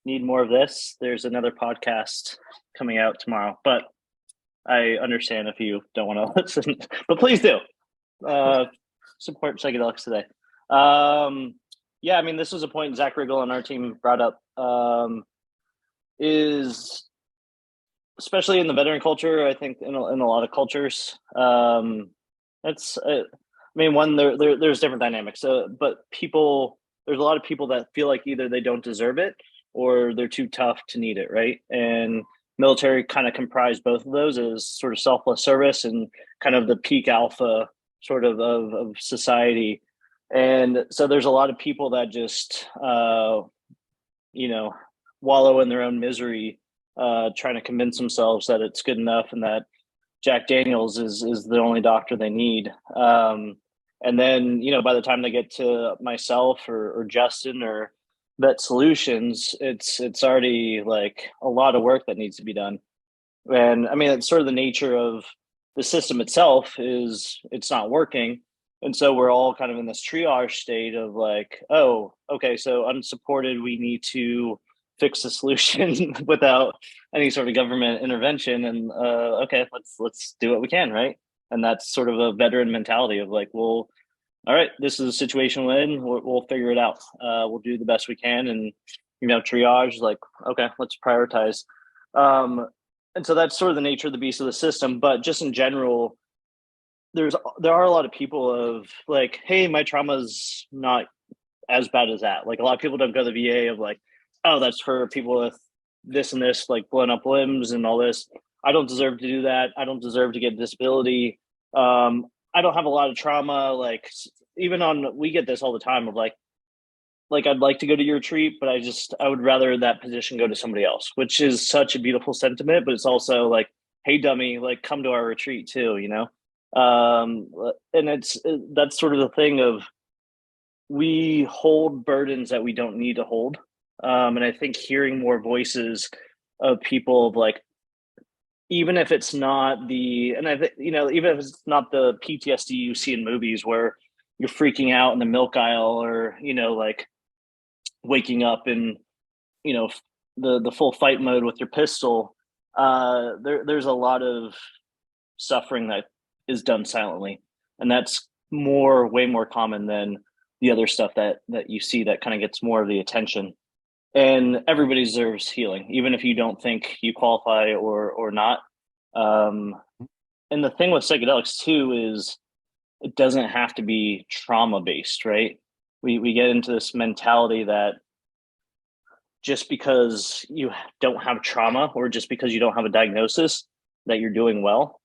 need more of this, there's another podcast coming out tomorrow, but I understand if you don't want to listen, but please do. Support Psychedelics today. Yeah, I mean, this was a point Zach Riggle on our team brought up, is especially in the veteran culture, I think in a lot of cultures, there's different dynamics, but there's a lot of people that feel like either they don't deserve it or they're too tough to need it, right? And military kind of comprise both of those as sort of selfless service and kind of the peak alpha sort of society. And so there's a lot of people that just, wallow in their own misery, trying to convince themselves that it's good enough and that Jack Daniels is the only doctor they need. And then, by the time they get to myself or Justin or Vet Solutions, it's already like a lot of work that needs to be done. And I mean, it's sort of the nature of the system itself is it's not working. And so we're all kind of in this triage state of like, oh, okay, so unsupported, we need to fix the solution without any sort of government intervention. And okay, let's do what we can, right? And that's sort of a veteran mentality of like, well, all right, this is a situation we're in. We'll figure it out. We'll do the best we can, and triage. Like, okay, let's prioritize. And so that's sort of the nature of the beast of the system. But just in general, there are a lot of people of like, hey, my trauma's not as bad as that. Like a lot of people don't go to the VA of like, oh, that's for people with this and this, like blown up limbs and all this. I don't deserve to do that. I don't deserve to get disability. I don't have a lot of trauma. Like we get this all the time of like I'd like to go to your retreat, but I would rather that position go to somebody else, which is such a beautiful sentiment, but it's also like, hey dummy, like come to our retreat too, and that's sort of the thing of we hold burdens that we don't need to hold. And I think hearing more voices of people of like, even if it's not even if it's not the PTSD you see in movies where you're freaking out in the milk aisle or, like waking up in, the full fight mode with your pistol, there's a lot of suffering that is done silently. And that's way more common than the other stuff that you see that kind of gets more of the attention. And everybody deserves healing, even if you don't think you qualify or not. And the thing with psychedelics too is it doesn't have to be trauma based, right? We get into this mentality that just because you don't have trauma or just because you don't have a diagnosis that you're doing well.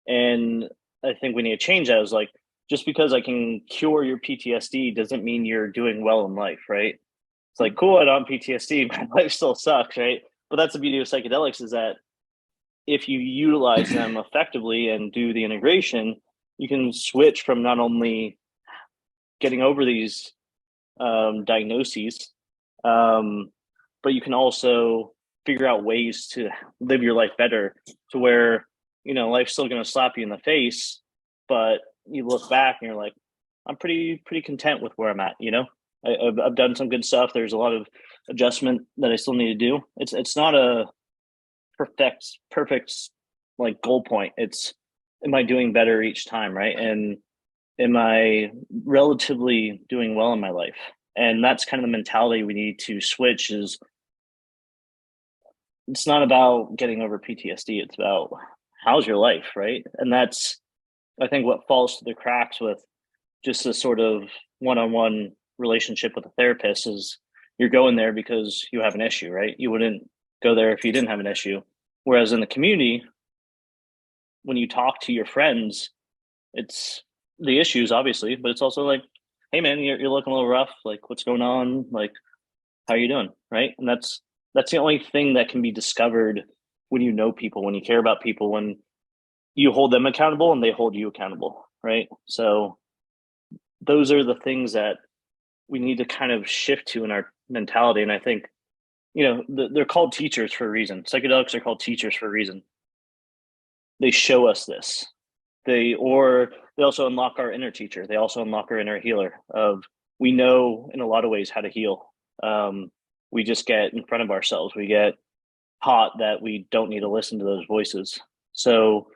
And I think we need to change that. Is like, just because I can cure your PTSD doesn't mean you're doing well in life, right? It's like, cool, I don't have PTSD, my life still sucks, right? But that's the beauty of psychedelics is that if you utilize them effectively and do the integration, you can switch from not only getting over these diagnoses, but you can also figure out ways to live your life better to where, life's still going to slap you in the face, but you look back and you're like, I'm pretty content with where I'm at. I've done some good stuff. There's a lot of adjustment that I still need to do. It's not a perfect like goal point. It's, am I doing better each time, right? And am I relatively doing well in my life? And that's kind of the mentality we need to switch. Is it's not about getting over PTSD. It's about how's your life, right? And that's, I think, what falls through the cracks with just a sort of one-on-one relationship with a therapist is you're going there because you have an issue, right? You wouldn't go there if you didn't have an issue. Whereas in the community, when you talk to your friends, it's the issues, obviously, but it's also like, hey man, you're looking a little rough. Like, what's going on? Like, how are you doing? Right. And that's the only thing that can be discovered when you know people, when you care about people, when you hold them accountable and they hold you accountable. Right. So those are the things that we need to kind of shift to in our mentality. And I think, they're called teachers for a reason. Psychedelics are called teachers for a reason. They show us this. They also unlock our inner teacher. They also unlock our inner healer of, we know in a lot of ways how to heal. We just get in front of ourselves. We get taught that we don't need to listen to those voices. So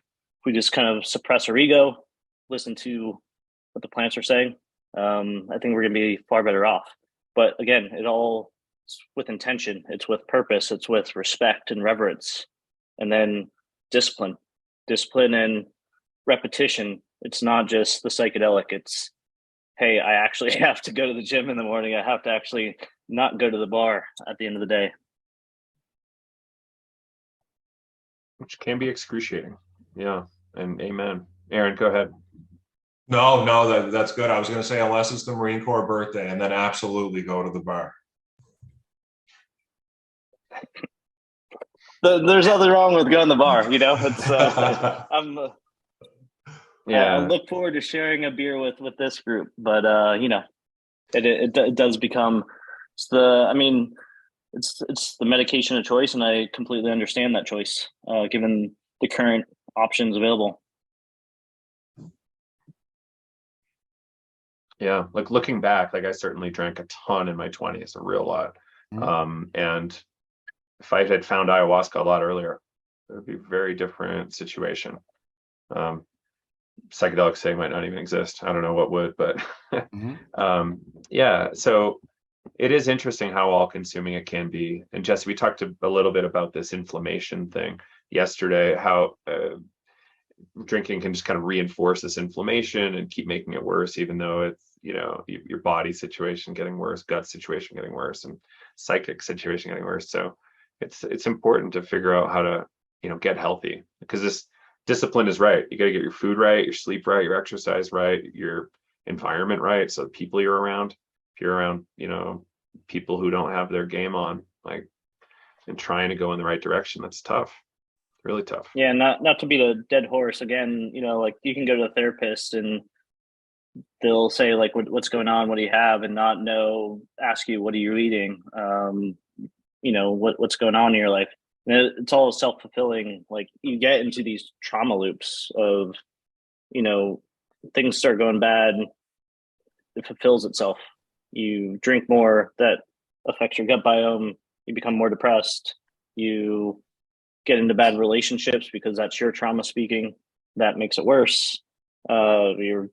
we just kind of suppress our ego, listen to what the plants are saying. I think we're going to be far better off. But again, it all is with intention. It's with purpose. It's with respect and reverence. And then discipline and repetition. It's not just the psychedelic. It's, hey, I actually have to go to the gym in the morning. I have to actually not go to the bar at the end of the day. Which can be excruciating. Yeah. And amen. Arron, go ahead. No, that's good. I was going to say, unless it's the Marine Corps birthday, and then absolutely go to the bar. There's nothing wrong with going to the bar. It's I look forward to sharing a beer with this group, but it does become it's the medication of choice, and I completely understand that choice given the current options available. Yeah, like looking back, like I certainly drank a ton in my 20s, a real lot. And if I had found ayahuasca a lot earlier, it would be a very different situation. Psychedelics say might not even exist. I don't know what would, but yeah. So it is interesting how all-consuming it can be. And Jesse, we talked a little bit about this inflammation thing yesterday, how drinking can just kind of reinforce this inflammation and keep making it worse, even though it's, your body situation getting worse, gut situation getting worse, and psychic situation getting worse. So it's important to figure out how to, get healthy, because this discipline is right. You got to get your food right, your sleep right, your exercise right, your environment right. So the people you're around, if you're around, people who don't have their game on, like, and trying to go in the right direction, that's tough. Really tough. Yeah, not to beat a dead horse again, like you can go to a therapist and they'll say like, what's going on? What do you have? And not ask you, what are you eating? What's going on in your life? And it's all self-fulfilling. Like you get into these trauma loops of, things start going bad. It fulfills itself. You drink more, that affects your gut biome. You become more depressed. You get into bad relationships because that's your trauma speaking. That makes it worse. You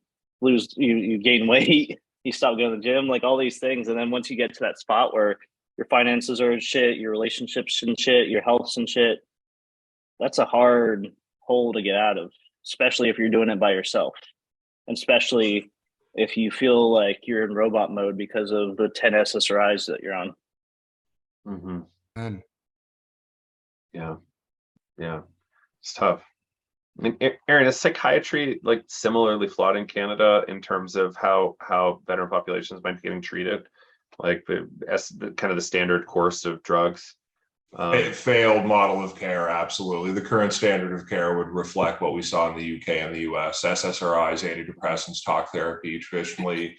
gain weight. You stop going to the gym, like all these things. And then once you get to that spot where your finances are in shit, your relationships in shit, your health's in shit, that's a hard hole to get out of, especially if you're doing it by yourself. And especially if you feel like you're in robot mode because of the 10 SSRIs that you're on. Yeah, it's tough. I mean, Arron, is psychiatry like similarly flawed in Canada in terms of how veteran populations might be getting treated, like the kind of the standard course of drugs? Failed model of care, absolutely. The current standard of care would reflect what we saw in the UK and the US. SSRIs, antidepressants, talk therapy, traditionally,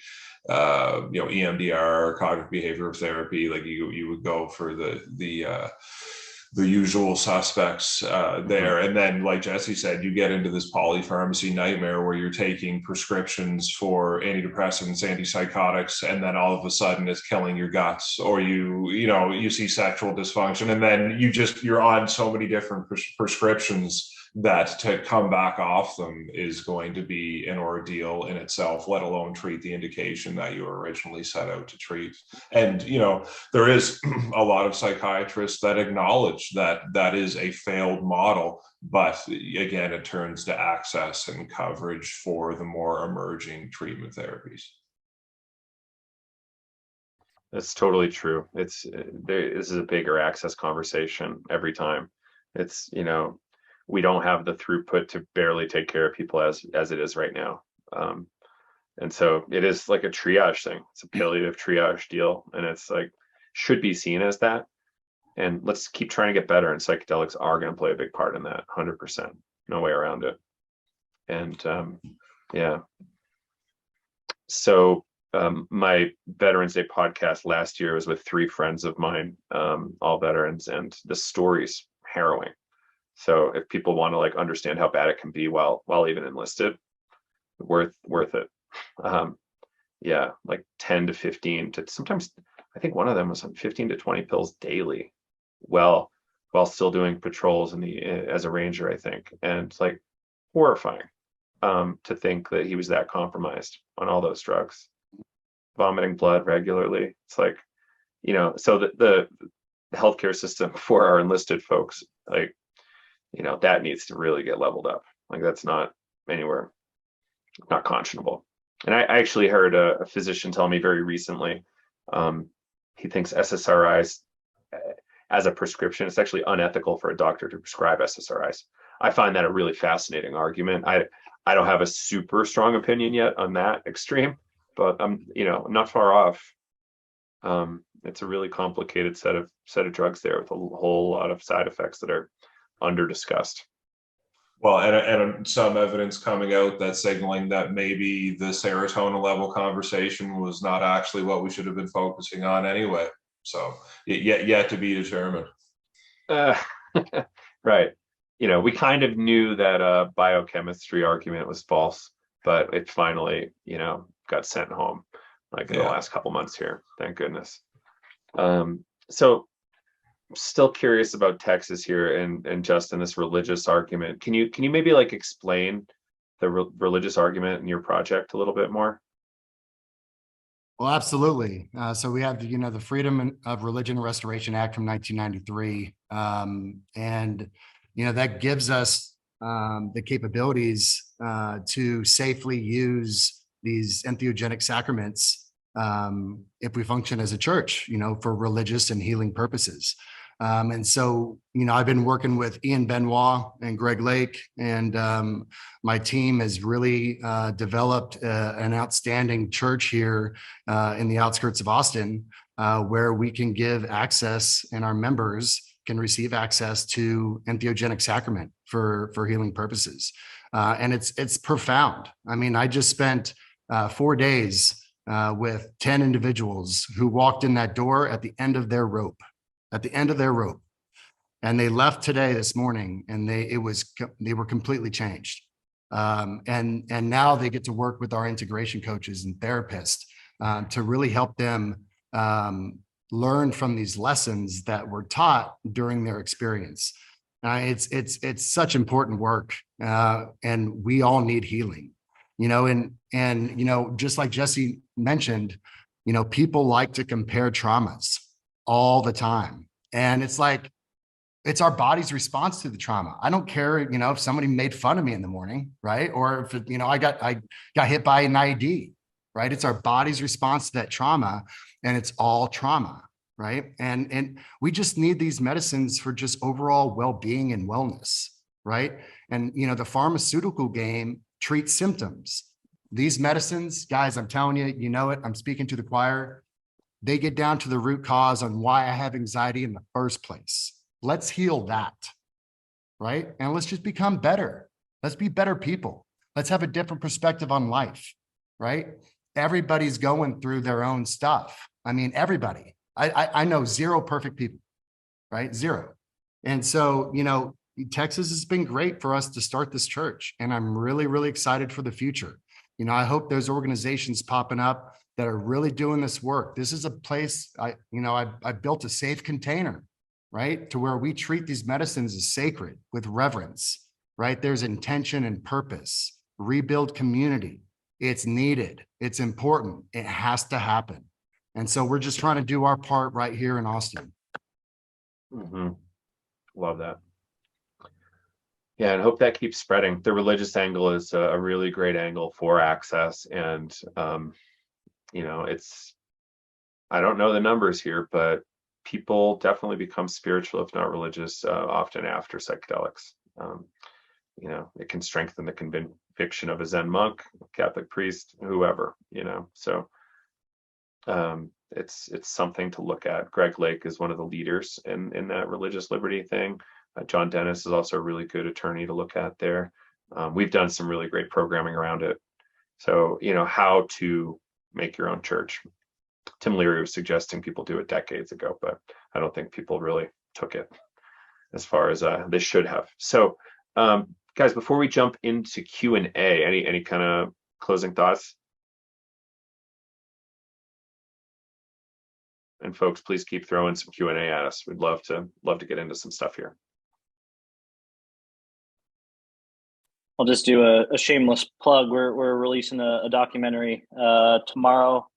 EMDR, cognitive behavioral therapy. Like you would go for the usual suspects there. And then, like Jesse said, you get into this polypharmacy nightmare where you're taking prescriptions for antidepressants, antipsychotics, and then all of a sudden it's killing your guts, or you see sexual dysfunction. And then you're on so many different prescriptions that to come back off them is going to be an ordeal in itself, let alone treat the indication that you were originally set out to treat. And, you know, there is a lot of psychiatrists that acknowledge that that is a failed model, but again, it turns to access and coverage for the more emerging treatment therapies. That's totally true. It's this is a bigger access conversation every time. It's, you know, we don't have the throughput to barely take care of people as it is right now. And so it is like a triage thing. It's a palliative triage deal, and it's like should be seen as that. And let's keep trying to get better. And psychedelics are going to play a big part in that, 100%. No way around it. And yeah. So my Veterans Day podcast last year was with 3 friends of mine, all veterans, and the story's harrowing. So if people want to like understand how bad it can be while even enlisted, worth it. Yeah, like 10 to 15 to sometimes I think one of them was on 15 to 20 pills daily, while still doing patrols as a ranger, I think, and it's like horrifying to think that he was that compromised on all those drugs, vomiting blood regularly. It's like, you know, so the healthcare system for our enlisted folks, like, you know, that needs to really get leveled up. Like that's not anywhere, not conscionable. And I actually heard a physician tell me very recently, he thinks SSRIs as a prescription, it's actually unethical for a doctor to prescribe SSRIs. I find that a really fascinating argument. I don't have a super strong opinion yet on that extreme, but I'm, you know, not far off. It's a really complicated set of drugs there with a whole lot of side effects that are under discussed. Well, and some evidence coming out that's signaling that maybe the serotonin level conversation was not actually what we should have been focusing on anyway. So yet to be determined. Right. You know, we kind of knew that biochemistry argument was false, but it finally, you know, got sent home like in the last couple months here. Thank goodness. So still curious about Texas here and Justin, this religious argument. Can you maybe like explain the religious argument in your project a little bit more? Well, absolutely. So we have, you know, the Freedom of Religion and Restoration Act from 1993. And, you know, that gives us the capabilities to safely use these entheogenic sacraments if we function as a church, you know, for religious and healing purposes. And so, you know, I've been working with Ian Benoit and Greg Lake, and my team has really developed an outstanding church here in the outskirts of Austin, where we can give access and our members can receive access to entheogenic sacrament for healing purposes. And it's profound. I mean, I just spent 4 days with 10 individuals who walked in that door at the end of their rope. And they left this morning, and they were completely changed. And now they get to work with our integration coaches and therapists to really help them learn from these lessons that were taught during their experience. It's such important work, and we all need healing, you know, and you know, just like Jesse mentioned, you know, people like to compare traumas all the time. And it's like, it's our body's response to the trauma. I don't care, you know, if somebody made fun of me in the morning, right? Or if, you know, I got hit by an IED, right? It's our body's response to that trauma, and it's all trauma, right? And we just need these medicines for just overall well-being and wellness, right? And, you know, the pharmaceutical game treats symptoms. These medicines, guys, I'm telling you, you know it, I'm speaking to the choir. They get down to the root cause on why I have anxiety in the first place. Let's heal that, right? And let's just become better. Let's be better people. Let's have a different perspective on life, right? Everybody's going through their own stuff. I mean, everybody. I know 0 perfect people, right? 0. And so, you know, Texas has been great for us to start this church, and I'm really, really excited for the future. You know, I hope there's organizations popping up that are really doing this work. This is a place I built a safe container, right? To where we treat these medicines as sacred with reverence, right? There's intention and purpose. Rebuild community. It's needed. It's important. It has to happen. And so we're just trying to do our part right here in Austin. Love that. Yeah, and hope that keeps spreading. The religious angle is a really great angle for access. And, I don't know the numbers here, but people definitely become spiritual, if not religious, often after psychedelics. It can strengthen the conviction of a Zen monk, Catholic priest, whoever, so it's something to look at. Greg Lake is one of the leaders in that religious liberty thing. John Dennis is also a really good attorney to look at there. We've done some really great programming around it. So, how to make your own church. Tim Leary was suggesting people do it decades ago, but I don't think people really took it as far as they should have. So, guys, before we jump into Q&A, any kind of closing thoughts? And folks, please keep throwing some Q&A at us. We'd love to get into some stuff here. I'll just do a shameless plug. We're releasing a documentary tomorrow,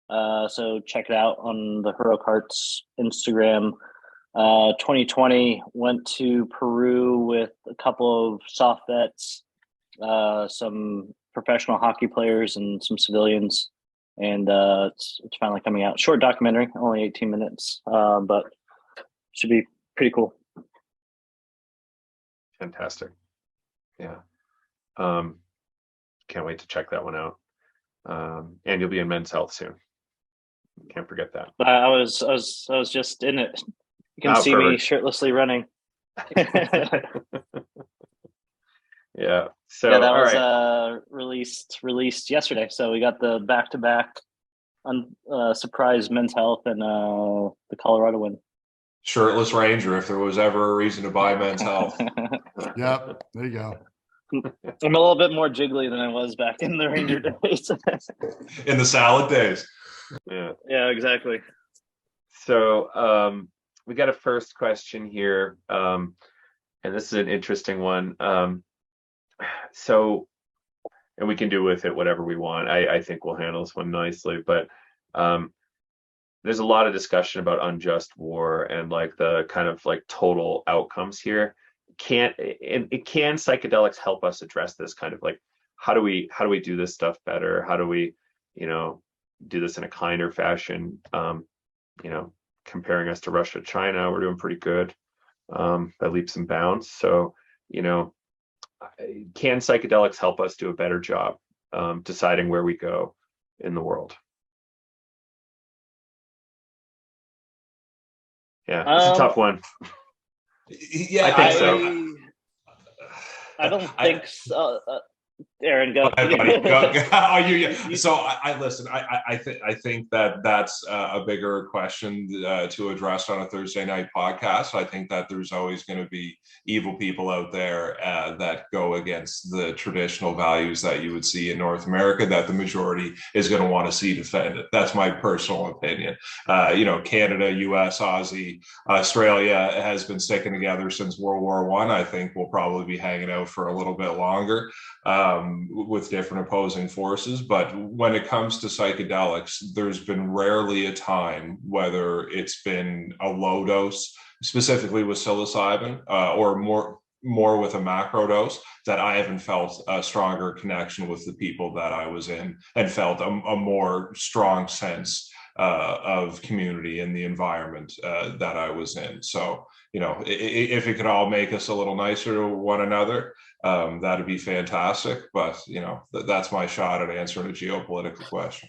so check it out on the Heroic Hearts Instagram. 2020 went to Peru with a couple of soft vets, some professional hockey players, and some civilians. And it's finally coming out. Short documentary, only 18 minutes, but should be pretty cool. Fantastic. Yeah. Can't wait to check that one out. And you'll be in Men's Health soon. Can't forget that. I was just in it. You can see me shirtlessly running. Yeah. So yeah, that was released yesterday. So we got the back-to-back surprise Men's Health and the Colorado win. Shirtless Ranger, if there was ever a reason to buy Men's Health. Yep, there you go. I'm a little bit more jiggly than I was back in the Ranger days. In the salad days. Yeah, exactly. So we got a first question here, and this is an interesting one. And we can do with it whatever we want. I think we'll handle this one nicely, but there's a lot of discussion about unjust war and like the kind of like total outcomes here. Can psychedelics help us address this kind of like, how do we do this stuff better? How do we, do this in a kinder fashion? Comparing us to Russia, China, we're doing pretty good by leaps and bounds. So, can psychedelics help us do a better job deciding where we go in the world? Yeah, it's a tough one. Yeah, I think so. I don't think so. Arron, go. Go. So I listen. I think that's a bigger question to address on a Thursday night podcast. I think that there's always going to be evil people out there that go against the traditional values that you would see in North America, that the majority is going to want to see defended. That's my personal opinion. Canada, US, Aussie, Australia has been sticking together since World War I. I think we'll probably be hanging out for a little bit longer. With different opposing forces. But when it comes to psychedelics, there's been rarely a time, whether it's been a low dose, specifically with psilocybin, or more with a macro dose, that I haven't felt a stronger connection with the people that I was in and felt a more strong sense of community in the environment that I was in. So, if it could all make us a little nicer to one another, that'd be fantastic. But, that's my shot at answering a geopolitical question.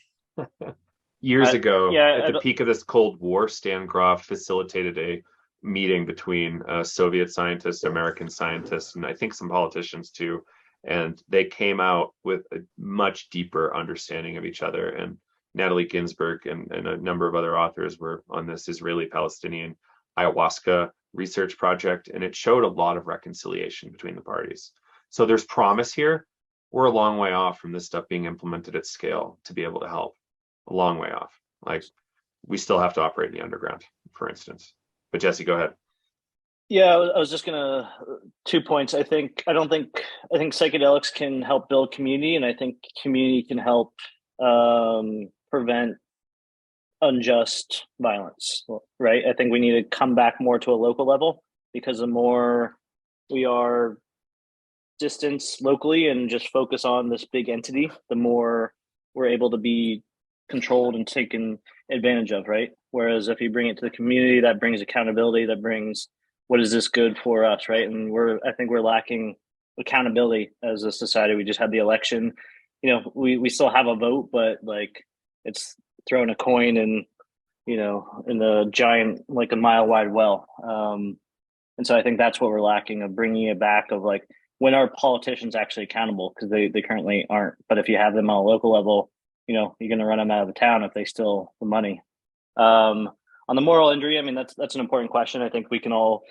Years ago, at the peak of this Cold War, Stan Grof facilitated a meeting between Soviet scientists, American scientists, and I think some politicians too. And they came out with a much deeper understanding of each other. And Natalie Ginsburg and a number of other authors were on this Israeli-Palestinian ayahuasca research project, and it showed a lot of reconciliation between the parties. So there's promise here. We're a long way off from this stuff being implemented at scale to be able to help. A long way off. Like, we still have to operate in the underground, for instance. But Jesse, go ahead. Yeah, I was just gonna 2 points. I think psychedelics can help build community, and I think community can help prevent unjust violence. Right? I think we need to come back more to a local level because the more we are distance locally and just focus on this big entity, the more we're able to be controlled and taken advantage of, right? Whereas if you bring it to the community, that brings accountability, that brings what is this good for us, right? And I think we're lacking accountability as a society. We just had the election. We still have a vote, but like it's throwing a coin in the giant, like a mile wide well. And so I think that's what we're lacking, of bringing it back, of like, when are politicians actually accountable? Because they currently aren't. But if you have them on a local level, you're going to run them out of the town if they steal the money. On the moral injury, I mean, that's an important question. I think we can all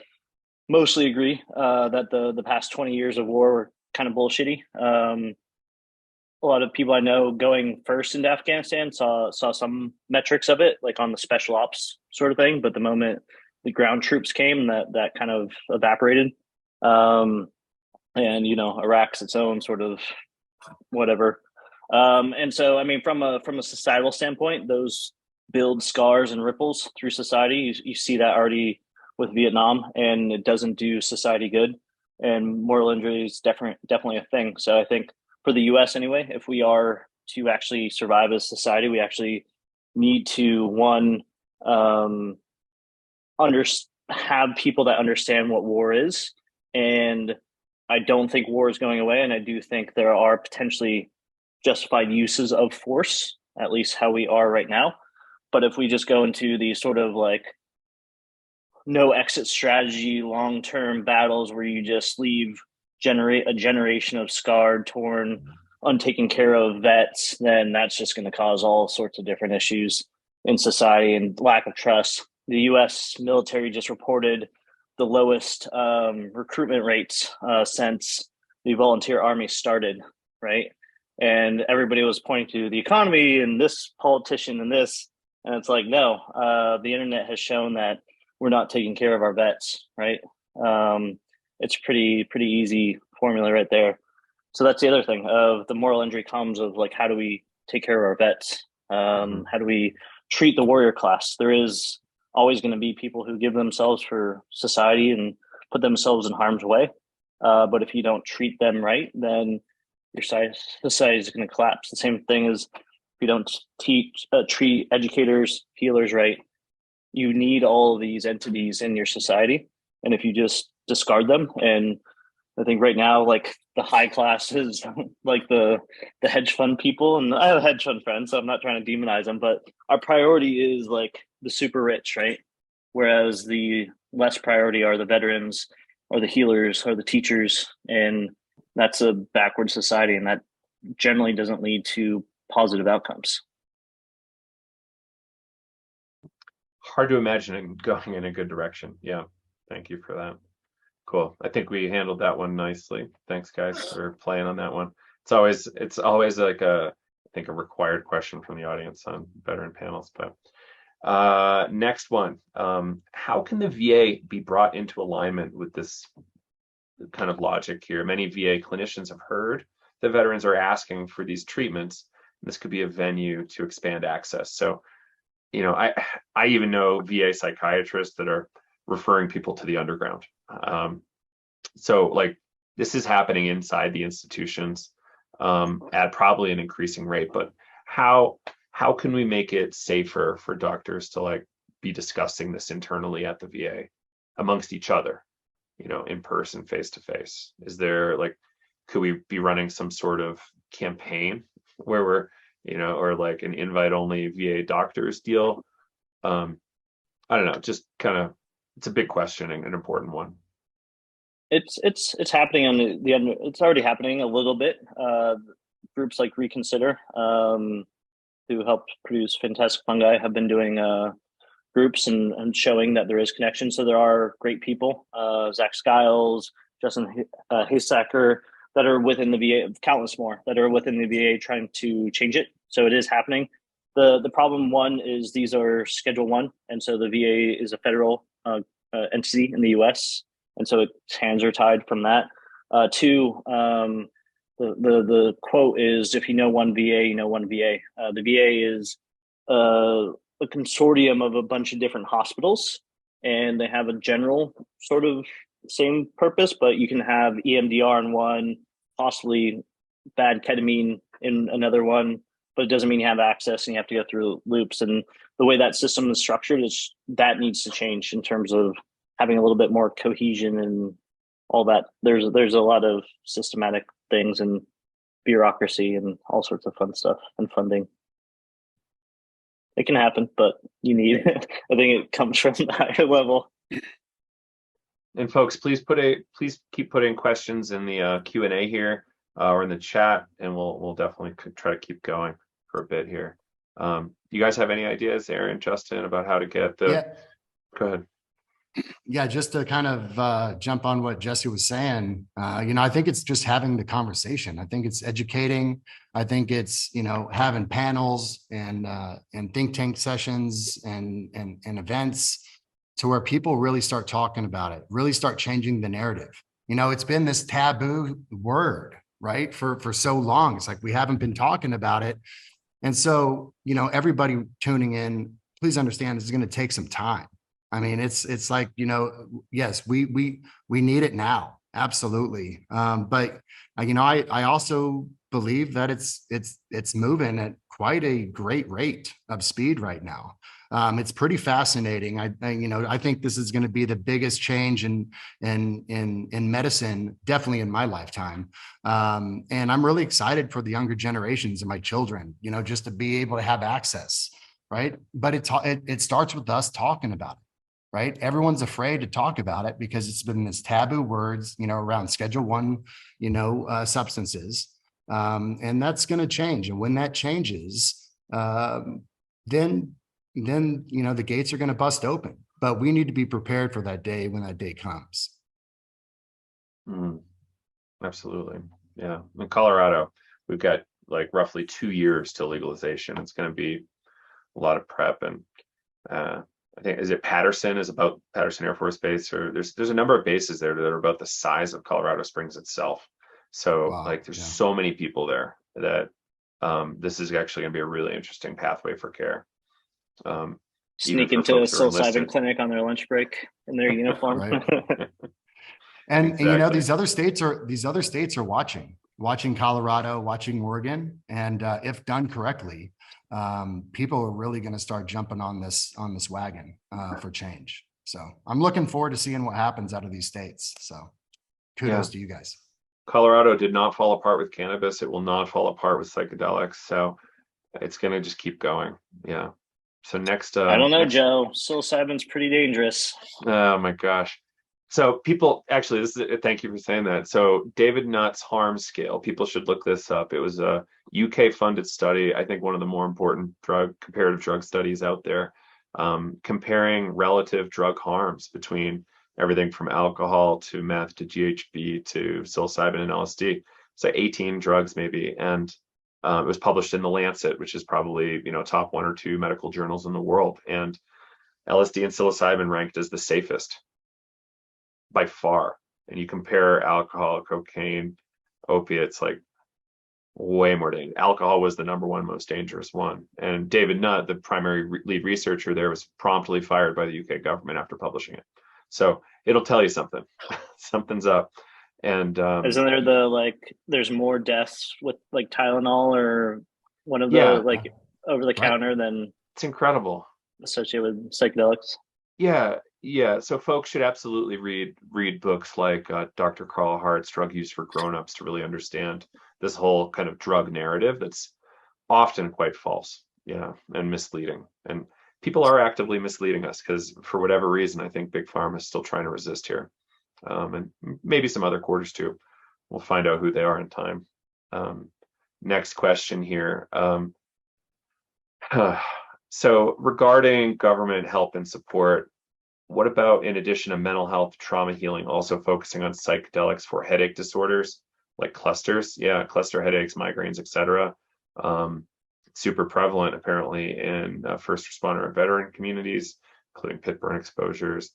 mostly agree that the past 20 years of war were kind of bullshitty. A lot of people I know going first into Afghanistan saw some metrics of it, like on the special ops sort of thing. But the moment the ground troops came, that kind of evaporated. And Iraq's its own sort of whatever. And so, I mean, from a societal standpoint, those build scars and ripples through society. You see that already with Vietnam, and it doesn't do society good. And moral injury is definitely a thing. So I think for the U.S. anyway, if we are to actually survive as a society, we actually need to have people that understand what war is. And I don't think war is going away, and I do think there are potentially justified uses of force, at least how we are right now. But if we just go into these sort of like no exit strategy, long-term battles where you just generate a generation of scarred, torn, untaken care of vets, then that's just going to cause all sorts of different issues in society and lack of trust. The U.S. military just reported the lowest recruitment rates since the volunteer army started, right? And everybody was pointing to the economy and this politician and this, and it's like, no, the internet has shown that we're not taking care of our vets, right? It's pretty easy formula right there. So that's the other thing of the moral injury comes of like, how do we take care of our vets? How do we treat the warrior class? There is always going to be people who give themselves for society and put themselves in harm's way. But if you don't treat them right, then your society is going to collapse. The same thing as if you don't treat educators, healers right, you need all of these entities in your society. And if you just discard them, and I think right now, like the high class is like the hedge fund people, and I have a hedge fund friend, so I'm not trying to demonize them, but our priority is like the super rich, right? Whereas the less priority are the veterans or the healers or the teachers. And that's a backward society, and that generally doesn't lead to positive outcomes. Hard to imagine it going in a good direction. Yeah. Thank you for that. Cool. I think we handled that one nicely. Thanks, guys, for playing on that one. It's always like I think a required question from the audience on veteran panels. But next one, how can the VA be brought into alignment with this kind of logic here? Many VA clinicians have heard that veterans are asking for these treatments. This could be a venue to expand access. So, I even know VA psychiatrists that are referring people to the underground. So like this is happening inside the institutions at probably an increasing rate, but how can we make it safer for doctors to like be discussing this internally at the VA amongst each other, in person, face to face? Is there could we be running some sort of campaign where we're, or like an invite only VA doctors deal? I don't know, just kind of, it's a big question and an important one. It's happening on the end. It's already happening a little bit. Groups like Reconsider, who helped produce Fantastic Fungi, have been doing groups and showing that there is connection. So there are great people, Zach Skiles, Justin Haystacker, that are within the VA, countless more that are within the VA trying to change it. So it is happening. The problem one is these are Schedule 1, and so the VA is a federal entity in the U.S. and so its hands are tied from that. Two, the quote is, "If you know one VA, you know one VA." The VA is a consortium of a bunch of different hospitals, and they have a general sort of same purpose, but you can have EMDR in one, possibly bad ketamine in another one, but it doesn't mean you have access and you have to go through loops. And the way that system is structured, is that needs to change in terms of having a little bit more cohesion and all that. There's a lot of systematic things and bureaucracy and all sorts of fun stuff and funding. It can happen, but you need it. I think it comes from the higher level. And folks, please keep putting questions in the Q&A here or in the chat, and we'll definitely try to keep going for a bit here. You guys have any ideas, Arron, Justin, about how to get the? Yeah. Go ahead. Yeah, just to kind of jump on what Jesse was saying, I think it's just having the conversation. I think it's educating. I think it's, having panels and think tank sessions and events to where people really start talking about it, really start changing the narrative. It's been this taboo word, right? For so long. It's like we haven't been talking about it. And so, everybody tuning in, please understand this is going to take some time. I mean, it's like, yes, we need it now. Absolutely. But I also believe that it's moving at quite a great rate of speed right now. It's pretty fascinating. I think this is going to be the biggest change in medicine, definitely in my lifetime. And I'm really excited for the younger generations and my children, just to be able to have access. Right. But it starts with us talking about it. Right. Everyone's afraid to talk about it because it's been this taboo words, around Schedule I, substances. And that's going to change. And when that changes, then, the gates are going to bust open, but we need to be prepared for that day when that day comes. Absolutely. Yeah. In Colorado, we've got like roughly 2 years till legalization. It's going to be a lot of prep, and I think, is it Patterson Air Force Base, or there's a number of bases there that are about the size of Colorado Springs itself. So Wow, there's so many people there that this is actually going to be a really interesting pathway for care. Sneak into a psilocybin clinic on their lunch break in their uniform. Right. And Exactly. these other states are watching Colorado, watching Oregon, and if done correctly, people are really going to start jumping on this wagon for change. So I'm looking forward to seeing what happens out of these states. So kudos to you guys. Colorado did not fall apart with cannabis. It will not fall apart with psychedelics. So it's going to just keep going. Yeah. So next, I don't know, Joe. Psilocybin's pretty dangerous. Oh my gosh. So people actually, thank you for saying that. So David Nutt's harm scale, people should look this up. It was a UK funded study. I think one of the more important comparative drug studies out there, comparing relative drug harms between everything from alcohol to meth to GHB to psilocybin and LSD. So 18 drugs maybe. And it was published in The Lancet, which is probably, top 1 or 2 medical journals in the world. And LSD and psilocybin ranked as the safest by far. And you compare alcohol, cocaine, opiates, like way more dangerous. Alcohol was the #1 most dangerous one. And David Nutt, the primary lead researcher there, was promptly fired by the UK government after publishing it. So it'll tell you something. Something's up. And isn't there there's more deaths with like Tylenol or one of the over the counter than it's incredible associated with psychedelics? Yeah. So folks should absolutely read books like Dr. Carl Hart's Drug Use for Grownups to really understand this whole kind of drug narrative that's often quite false, and misleading. And people are actively misleading us because for whatever reason, I think Big Pharma is still trying to resist here. And maybe some other quarters too. We'll find out who they are in time. Next question here. So regarding government help and support, what about, in addition to mental health, trauma healing, also focusing on psychedelics for headache disorders like clusters? Yeah, cluster headaches, migraines, etc. Super prevalent apparently in first responder and veteran communities, including pit burn exposures.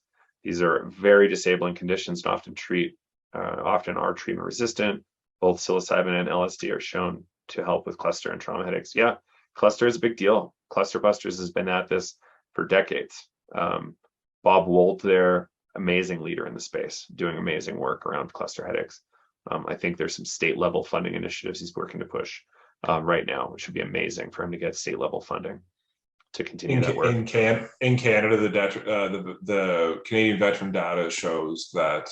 These are very disabling conditions and often are treatment resistant. Both psilocybin and LSD are shown to help with cluster and trauma headaches. Yeah, cluster is a big deal. Cluster Busters has been at this for decades. Bob Wold, their amazing leader in the space, doing amazing work around cluster headaches. I think there's some state level funding initiatives he's working to push right now, which would be amazing for him to get state level funding to continue that work. In Canada, the Canadian veteran data shows that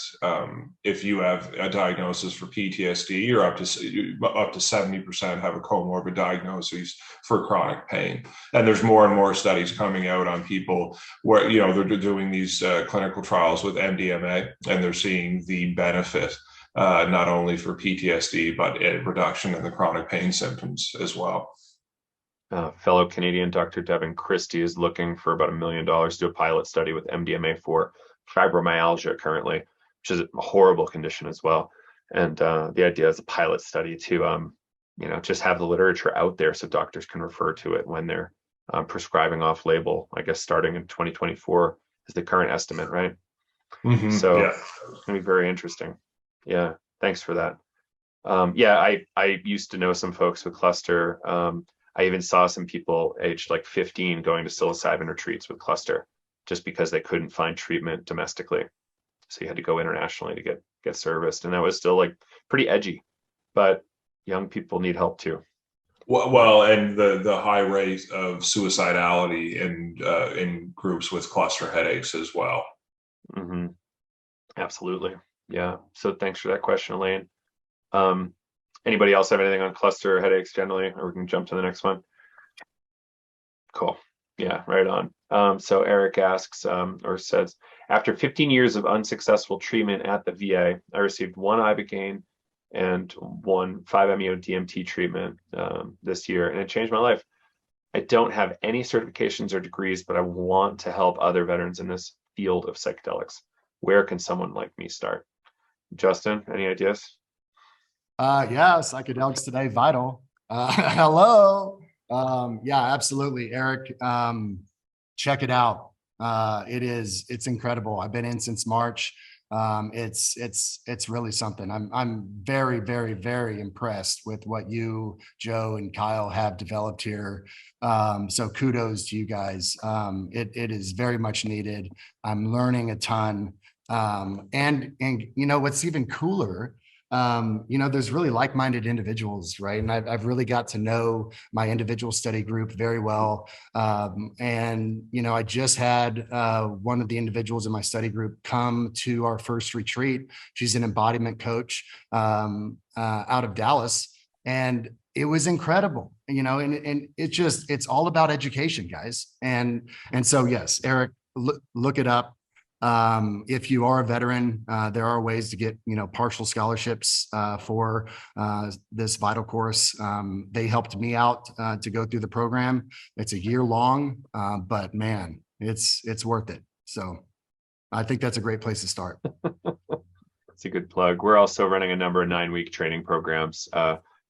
if you have a diagnosis for PTSD, you're up to 70% have a comorbid diagnosis for chronic pain. And there's more and more studies coming out on people where they're doing these clinical trials with MDMA, and they're seeing the benefit not only for PTSD but a reduction in the chronic pain symptoms as well. Fellow Canadian Dr. Devin Christie is looking for about $1 million to do a pilot study with MDMA for fibromyalgia currently, which is a horrible condition as well. And the idea is a pilot study to, just have the literature out there so doctors can refer to it when they're prescribing off label, I guess starting in 2024 is the current estimate, right? Mm-hmm, so yeah. It's going to be very interesting. Yeah, thanks for that. I used to know some folks with cluster. I even saw some people aged like 15 going to psilocybin retreats with cluster just because they couldn't find treatment domestically. So you had to go internationally to get serviced. And that was still like pretty edgy, but young people need help too. Well, and the high rate of suicidality in groups with cluster headaches as well. Mm-hmm. Absolutely. Yeah. So thanks for that question, Elaine. Anybody else have anything on cluster headaches generally, or we can jump to the next one? Cool. Yeah, right on. So Eric asks or says, after 15 years of unsuccessful treatment at the VA, I received one Ibogaine and one 5-MeO DMT treatment this year, and it changed my life. I don't have any certifications or degrees, but I want to help other veterans in this field of psychedelics. Where can someone like me start? Justin, any ideas? Yeah, Psychedelics Today, vital. Hello. Yeah, absolutely, Eric. Check it out. It's incredible. I've been in since March. It's really something. I'm very, very, very impressed with what you, Joe, and Kyle have developed here. So kudos to you guys. It is very much needed. I'm learning a ton. And what's even cooler, there's really like-minded individuals, right? And I've really got to know my individual study group very well. I just had one of the individuals in my study group come to our first retreat. She's an embodiment coach out of Dallas, and it was incredible, and it's all about education, guys. And so, yes, Eric, look it up. If you are a veteran, there are ways to get, partial scholarships for this vital course. They helped me out to go through the program. It's a year long, but man, it's worth it. So I think that's a great place to start. It's a good plug. We're also running a number of 9-week training programs,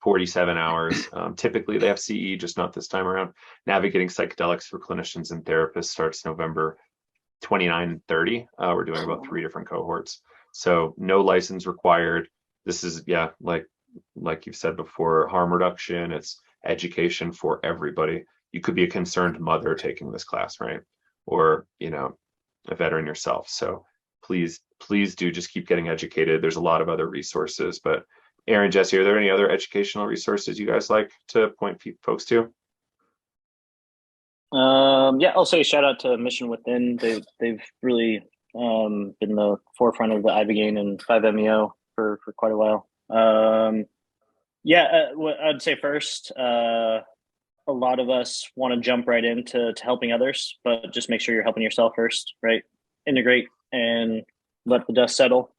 47 hours. Typically they have CE, just not this time around. Navigating Psychedelics for Clinicians and Therapists starts November 29 and 30. We're doing about 3 different cohorts. So no license required. This is, like you've said before, harm reduction. It's education for everybody. You could be a concerned mother taking this class, right? Or, a veteran yourself. So please do just keep getting educated. There's a lot of other resources, but Arron, Jesse, are there any other educational resources you guys like to point folks to? I'll say shout out to Mission Within. They've really been the forefront of the Ibogaine and 5-MeO for quite a while. What I'd say first, a lot of us want to jump right into helping others, but just make sure you're helping yourself first, right? Integrate and let the dust settle.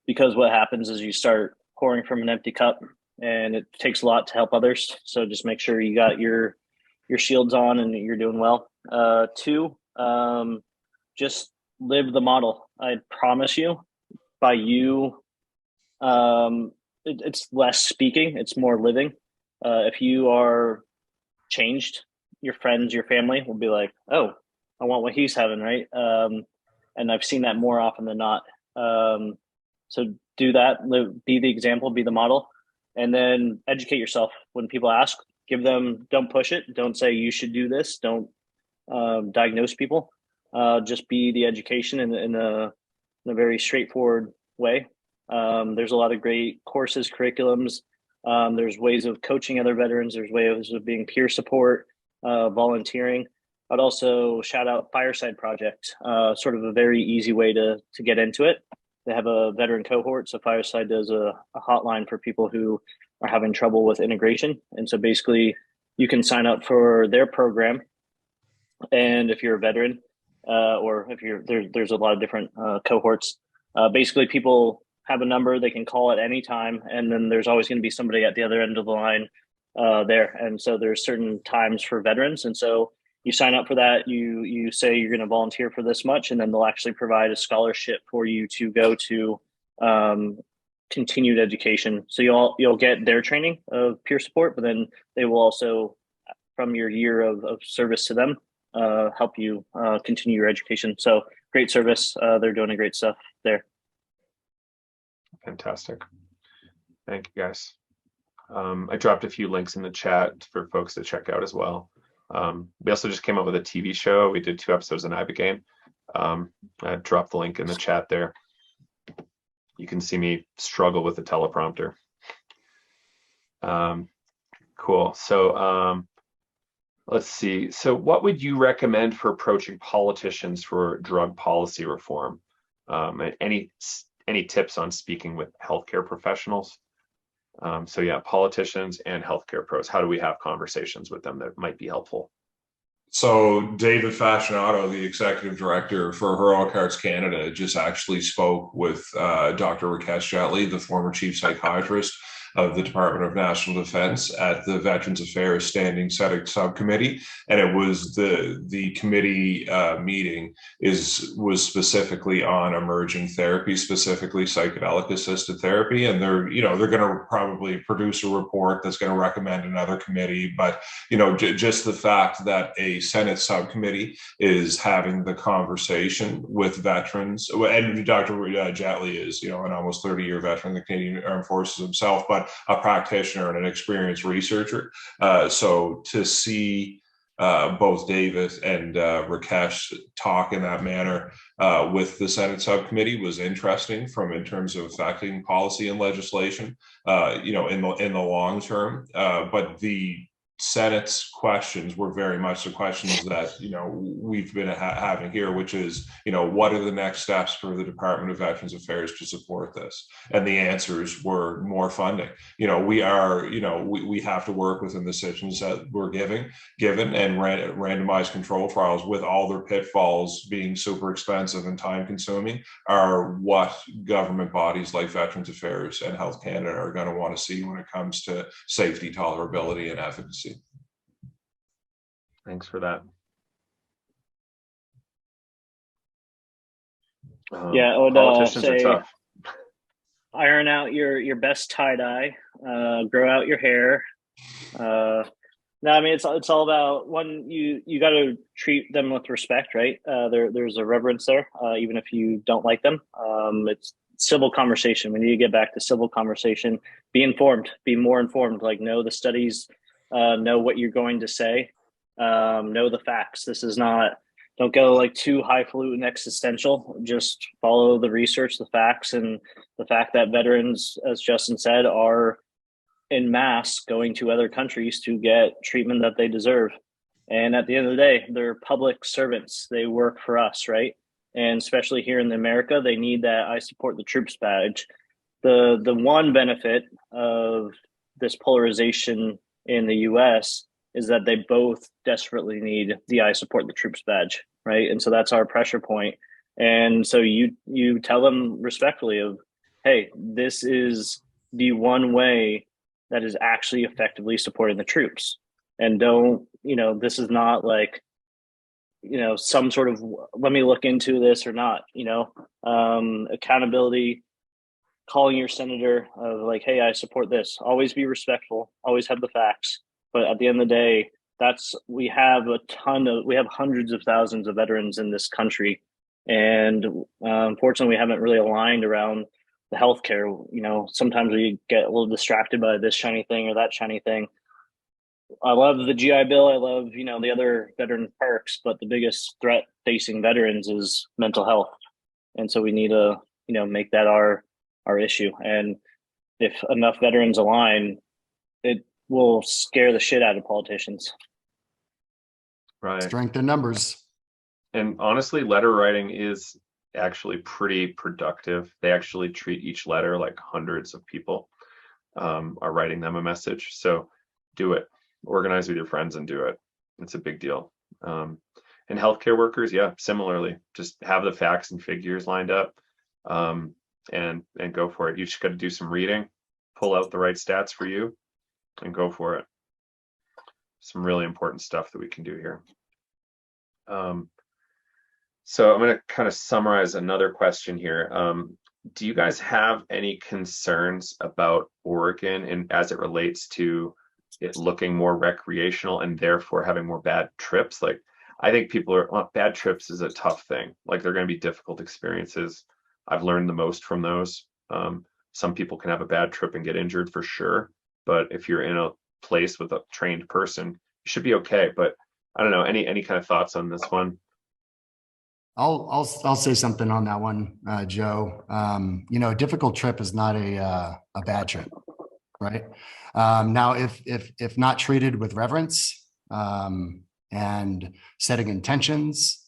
Because what happens is you start pouring from an empty cup, and it takes a lot to help others. So just make sure you got your shields on and you're doing well. 2, just live the model. I promise you, by you, it's less speaking, it's more living. If you are changed, your friends, your family will be like, oh, I want what he's having, right? and I've seen that more often than not. So do that, be the example, be the model, and then educate yourself. When people ask, don't push it. Don't say you should do this. Don't diagnose people. Just be the education in a very straightforward way. There's a lot of great courses, curriculums. There's ways of coaching other veterans. There's ways of being peer support, volunteering. I'd also shout out Fireside Project, sort of a very easy way to get into it. They have a veteran cohort. So Fireside does a hotline for people who are having trouble with integration. And so basically you can sign up for their program. And if you're a veteran, or if there's a lot of different cohorts, basically people have a number they can call at any time. And then there's always going to be somebody at the other end of the line there. And so there's certain times for veterans. And so you sign up for that, you say you're going to volunteer for this much, and then they'll actually provide a scholarship for you to go to continued education. So you'll get their training of peer support, but then they will also, from your year of service to them, help you continue your education. So great service. They're doing a great stuff there. Fantastic. Thank you, guys. I dropped a few links in the chat for folks to check out as well. We also just came up with a TV show. We did 2 episodes in Ibogaine. I dropped the link in the chat there. You can see me struggle with the teleprompter. Cool. So let's see. So what would you recommend for approaching politicians for drug policy reform? Any tips on speaking with healthcare professionals? So yeah, politicians and healthcare pros. How do we have conversations with them that might be helpful? So David Fascinato, the executive director for Heroic Hearts Canada, just actually spoke with Dr. Rakesh Jetley, the former chief psychiatrist of the Department of National Defense, at the Veterans Affairs Standing Setting Subcommittee, and it was the committee meeting was specifically on emerging therapy, specifically psychedelic assisted therapy, and they're going to probably produce a report that's going to recommend another committee, but just the fact that a Senate subcommittee is having the conversation with veterans, and Dr. Jetley is an almost 30-year veteran of the Canadian Armed Forces himself, but a practitioner and an experienced researcher. So to see both David and Rakesh talk in that manner with the Senate subcommittee was interesting in terms of affecting policy and legislation, in the long term. But the Senate's questions were very much the questions that we've been having here, which is what are the next steps for the Department of Veterans Affairs to support this? And the answers were more funding. We have to work within the decisions that we're given, and randomized control trials, with all their pitfalls being super expensive and time consuming, are what government bodies like Veterans Affairs and Health Canada are going to want to see when it comes to safety, tolerability, and efficacy. Thanks for that. Yeah, I would politicians say, are tough. Iron out your best tie-dye, grow out your hair. No, I mean, it's all about, one, you got to treat them with respect, right? There's a reverence there, even if you don't like them. It's civil conversation. We need to get back to civil conversation. Be informed, be more informed, like know the studies, know what you're going to say, know the facts. This is not, don't go like too highfalutin existential. Just follow the research, the facts, and the fact that veterans, as Justin said, are in mass going to other countries to get treatment that they deserve. And at the end of the day, they're public servants. They work for us, right? And especially here in America, they need that I support the troops badge. The one benefit of this polarization in the US is that they both desperately need the I support the troops badge, right? And so that's our pressure point. And so you tell them respectfully of, hey, this is the one way that is actually effectively supporting the troops. And don't, this is not like, some sort of, let me look into this or not, accountability, calling your senator of like, hey, I support this. Always be respectful, always have the facts. But at the end of the day, we have hundreds of thousands of veterans in this country. And unfortunately, we haven't really aligned around the healthcare. Sometimes we get a little distracted by this shiny thing or that shiny thing. I love the GI Bill. I love, the other veteran perks, but the biggest threat facing veterans is mental health. And so we need to, make that our issue. And if enough veterans align, it will scare the shit out of politicians. Right. Strength in numbers. And honestly, letter writing is actually pretty productive. They actually treat each letter like hundreds of people are writing them a message. So do it. Organize with your friends and do it. It's a big deal. And healthcare workers, yeah, similarly, just have the facts and figures lined up and go for it. You just got to do some reading, pull out the right stats for you, and go for it. Some really important stuff that we can do here. So I'm going to kind of summarize another question here. Do you guys have any concerns about Oregon and as it relates to it looking more recreational and therefore having more bad trips? Like, I think bad trips is a tough thing. Like, they're going to be difficult experiences. I've learned the most from those. Some people can have a bad trip and get injured for sure, but if you're in a place with a trained person, you should be okay. But I don't know, any kind of thoughts on this one? I'll say something on that one, Joe. A difficult trip is not a bad trip, right? Now, if not treated with reverence and setting intentions,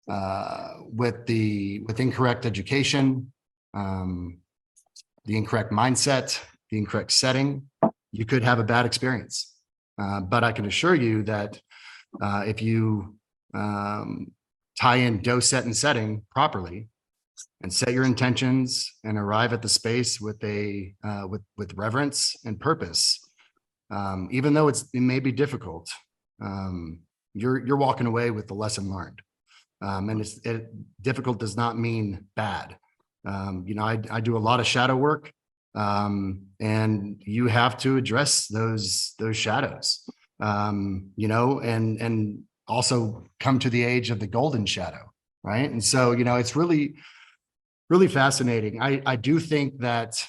with incorrect education, the incorrect mindset, the incorrect setting, you could have a bad experience. But I can assure you that if you tie in dose, set, and setting properly, and set your intentions and arrive at the space with with reverence and purpose, even though it may be difficult, you're walking away with the lesson learned. And difficult does not mean bad. I do a lot of shadow work, and you have to address those shadows, and also come to the age of the golden shadow, right? And so, it's really, really fascinating. I do think that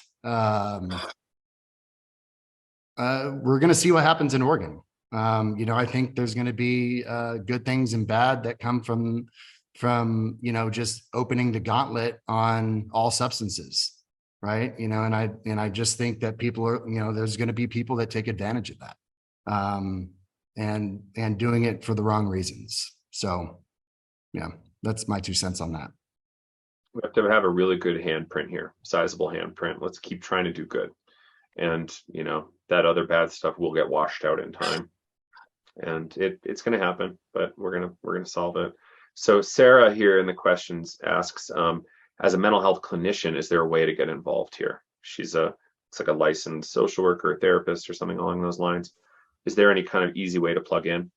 we're going to see what happens in Oregon. I think there's going to be good things and bad that come from just opening the gauntlet on all substances, right? And I just think that people are, there's going to be people that take advantage of that, and doing it for the wrong reasons. So, yeah, that's my 2 cents on that. We have to have a really good handprint here, sizable handprint. Let's keep trying to do good. And, that other bad stuff will get washed out in time. And it's going to happen, but we're going to solve it. So Sarah here in the questions asks, as a mental health clinician, is there a way to get involved here? It's like a licensed social worker, therapist, or something along those lines. Is there any kind of easy way to plug in?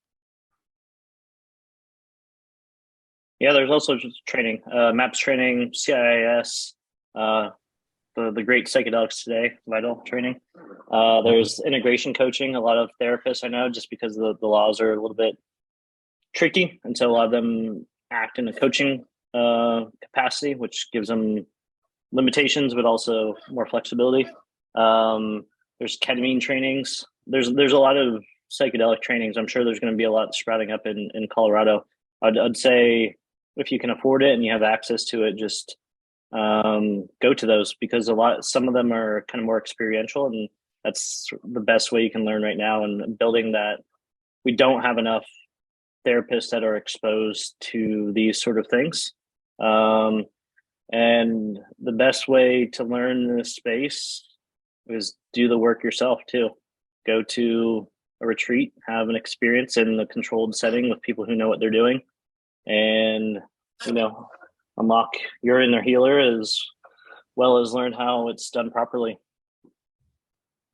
Yeah, there's also just training, MAPS training, CIIS, the great Psychedelics Today, Vital training. There's integration coaching. A lot of therapists I know, just because the laws are a little bit tricky, and so a lot of them act in a coaching capacity, which gives them limitations, but also more flexibility. There's ketamine trainings. There's a lot of psychedelic trainings. I'm sure there's going to be a lot sprouting up in Colorado. I'd say if you can afford it and you have access to it, just go to those, because some of them are kind of more experiential, and that's the best way you can learn right now. And building that, we don't have enough therapists that are exposed to these sort of things. And the best way to learn in this space is do the work yourself too. Go to a retreat, have an experience in a controlled setting with people who know what they're doing, and, unlock your inner healer as well as learn how it's done properly.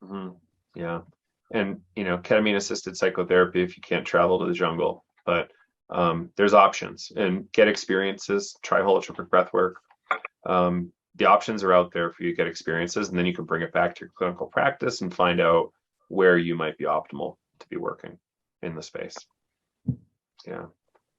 Mm-hmm. Yeah. And, ketamine assisted psychotherapy if you can't travel to the jungle, but there's options, and get experiences, try holotropic breath work. The options are out there for you to get experiences, and then you can bring it back to your clinical practice and find out where you might be optimal to be working in the space. Yeah.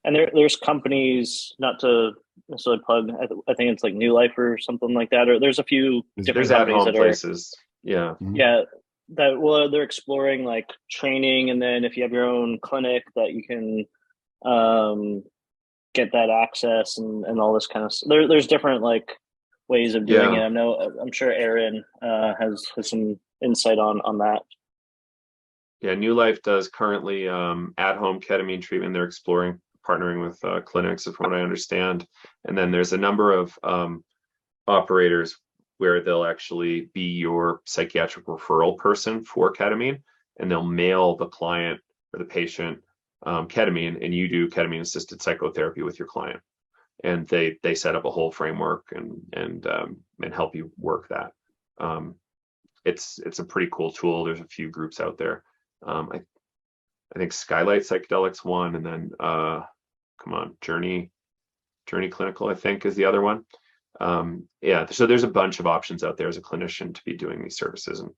And there's companies, not to necessarily plug, I think it's like New Life or something like that, or there's a few different There's at companies home that places. Yeah. yeah, that well, they're exploring like training, and then if you have your own clinic, that you can get that access and all this kind of stuff. There's different like ways of doing it. I'm sure Arron has some insight on that. Yeah, New Life does currently at-home ketamine treatment. They're exploring partnering with clinics, from what I understand. And then there's a number of operators where they'll actually be your psychiatric referral person for ketamine, and they'll mail the client or the patient ketamine, and you do ketamine-assisted psychotherapy with your client. And they set up a whole framework and help you work that. It's a pretty cool tool. There's a few groups out there. I think Skylight Psychedelics one, and then Journey Clinical, I think, is the other one. Yeah, so there's a bunch of options out there as a clinician to be doing these services. And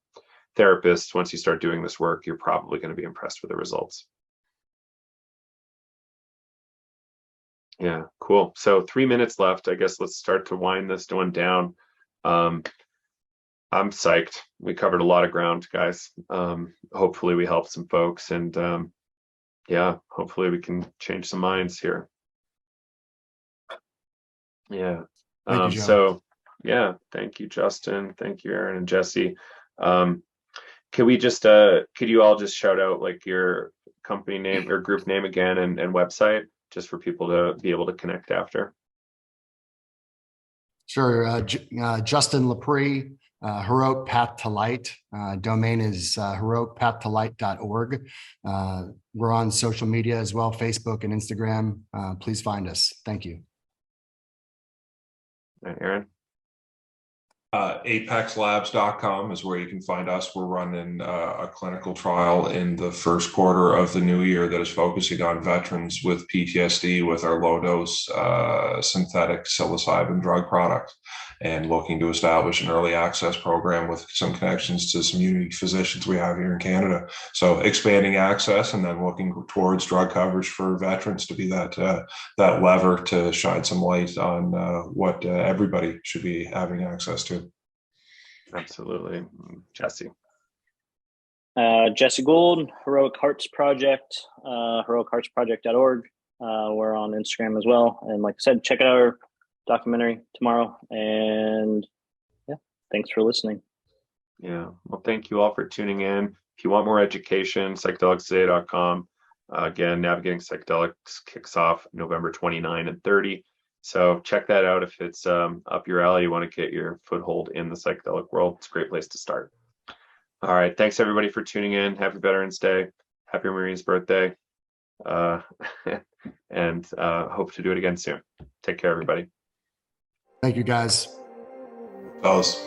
therapists, once you start doing this work, you're probably going to be impressed with the results. Yeah, cool. So 3 minutes left. I guess let's start to wind this one down. I'm psyched. We covered a lot of ground, guys. Hopefully we helped some folks, and yeah, hopefully we can change some minds here. Yeah. Thank you, Joe. So yeah, thank you, Justin. Thank you, Arron and Jesse. Could we just could you all just shout out like your company name or group name again and website, just for people to be able to connect after? Sure. Justin LaPree, Heroic Path to Light. Domain is heroicpathtolight.org. We're on social media as well, Facebook and Instagram. Please find us. Thank you. Arron? ApexLabs.com is where you can find us. We're running a clinical trial in the first quarter of the new year that is focusing on veterans with PTSD with our low dose synthetic psilocybin drug product, and looking to establish an early access program with some connections to some unique physicians we have here in Canada. So expanding access, and then looking towards drug coverage for veterans to be that lever to shine some light on what everybody should be having access to. Absolutely. Jesse? Jesse Gould, Heroic Hearts Project, heroicheartsproject.org. We're on Instagram as well. And like I said, check out our documentary tomorrow. And yeah, thanks for listening. Yeah. Well, thank you all for tuning in. If you want more education, psychedelicstoday.com. Again, Navigating Psychedelics kicks off November 29 and 30. So check that out if it's up your alley. You want to get your foothold in the psychedelic world. It's a great place to start. All right. Thanks, everybody, for tuning in. Happy Veterans Day. Happy Marine's birthday. And hope to do it again soon. Take care, everybody. Thank you, guys. Fellas.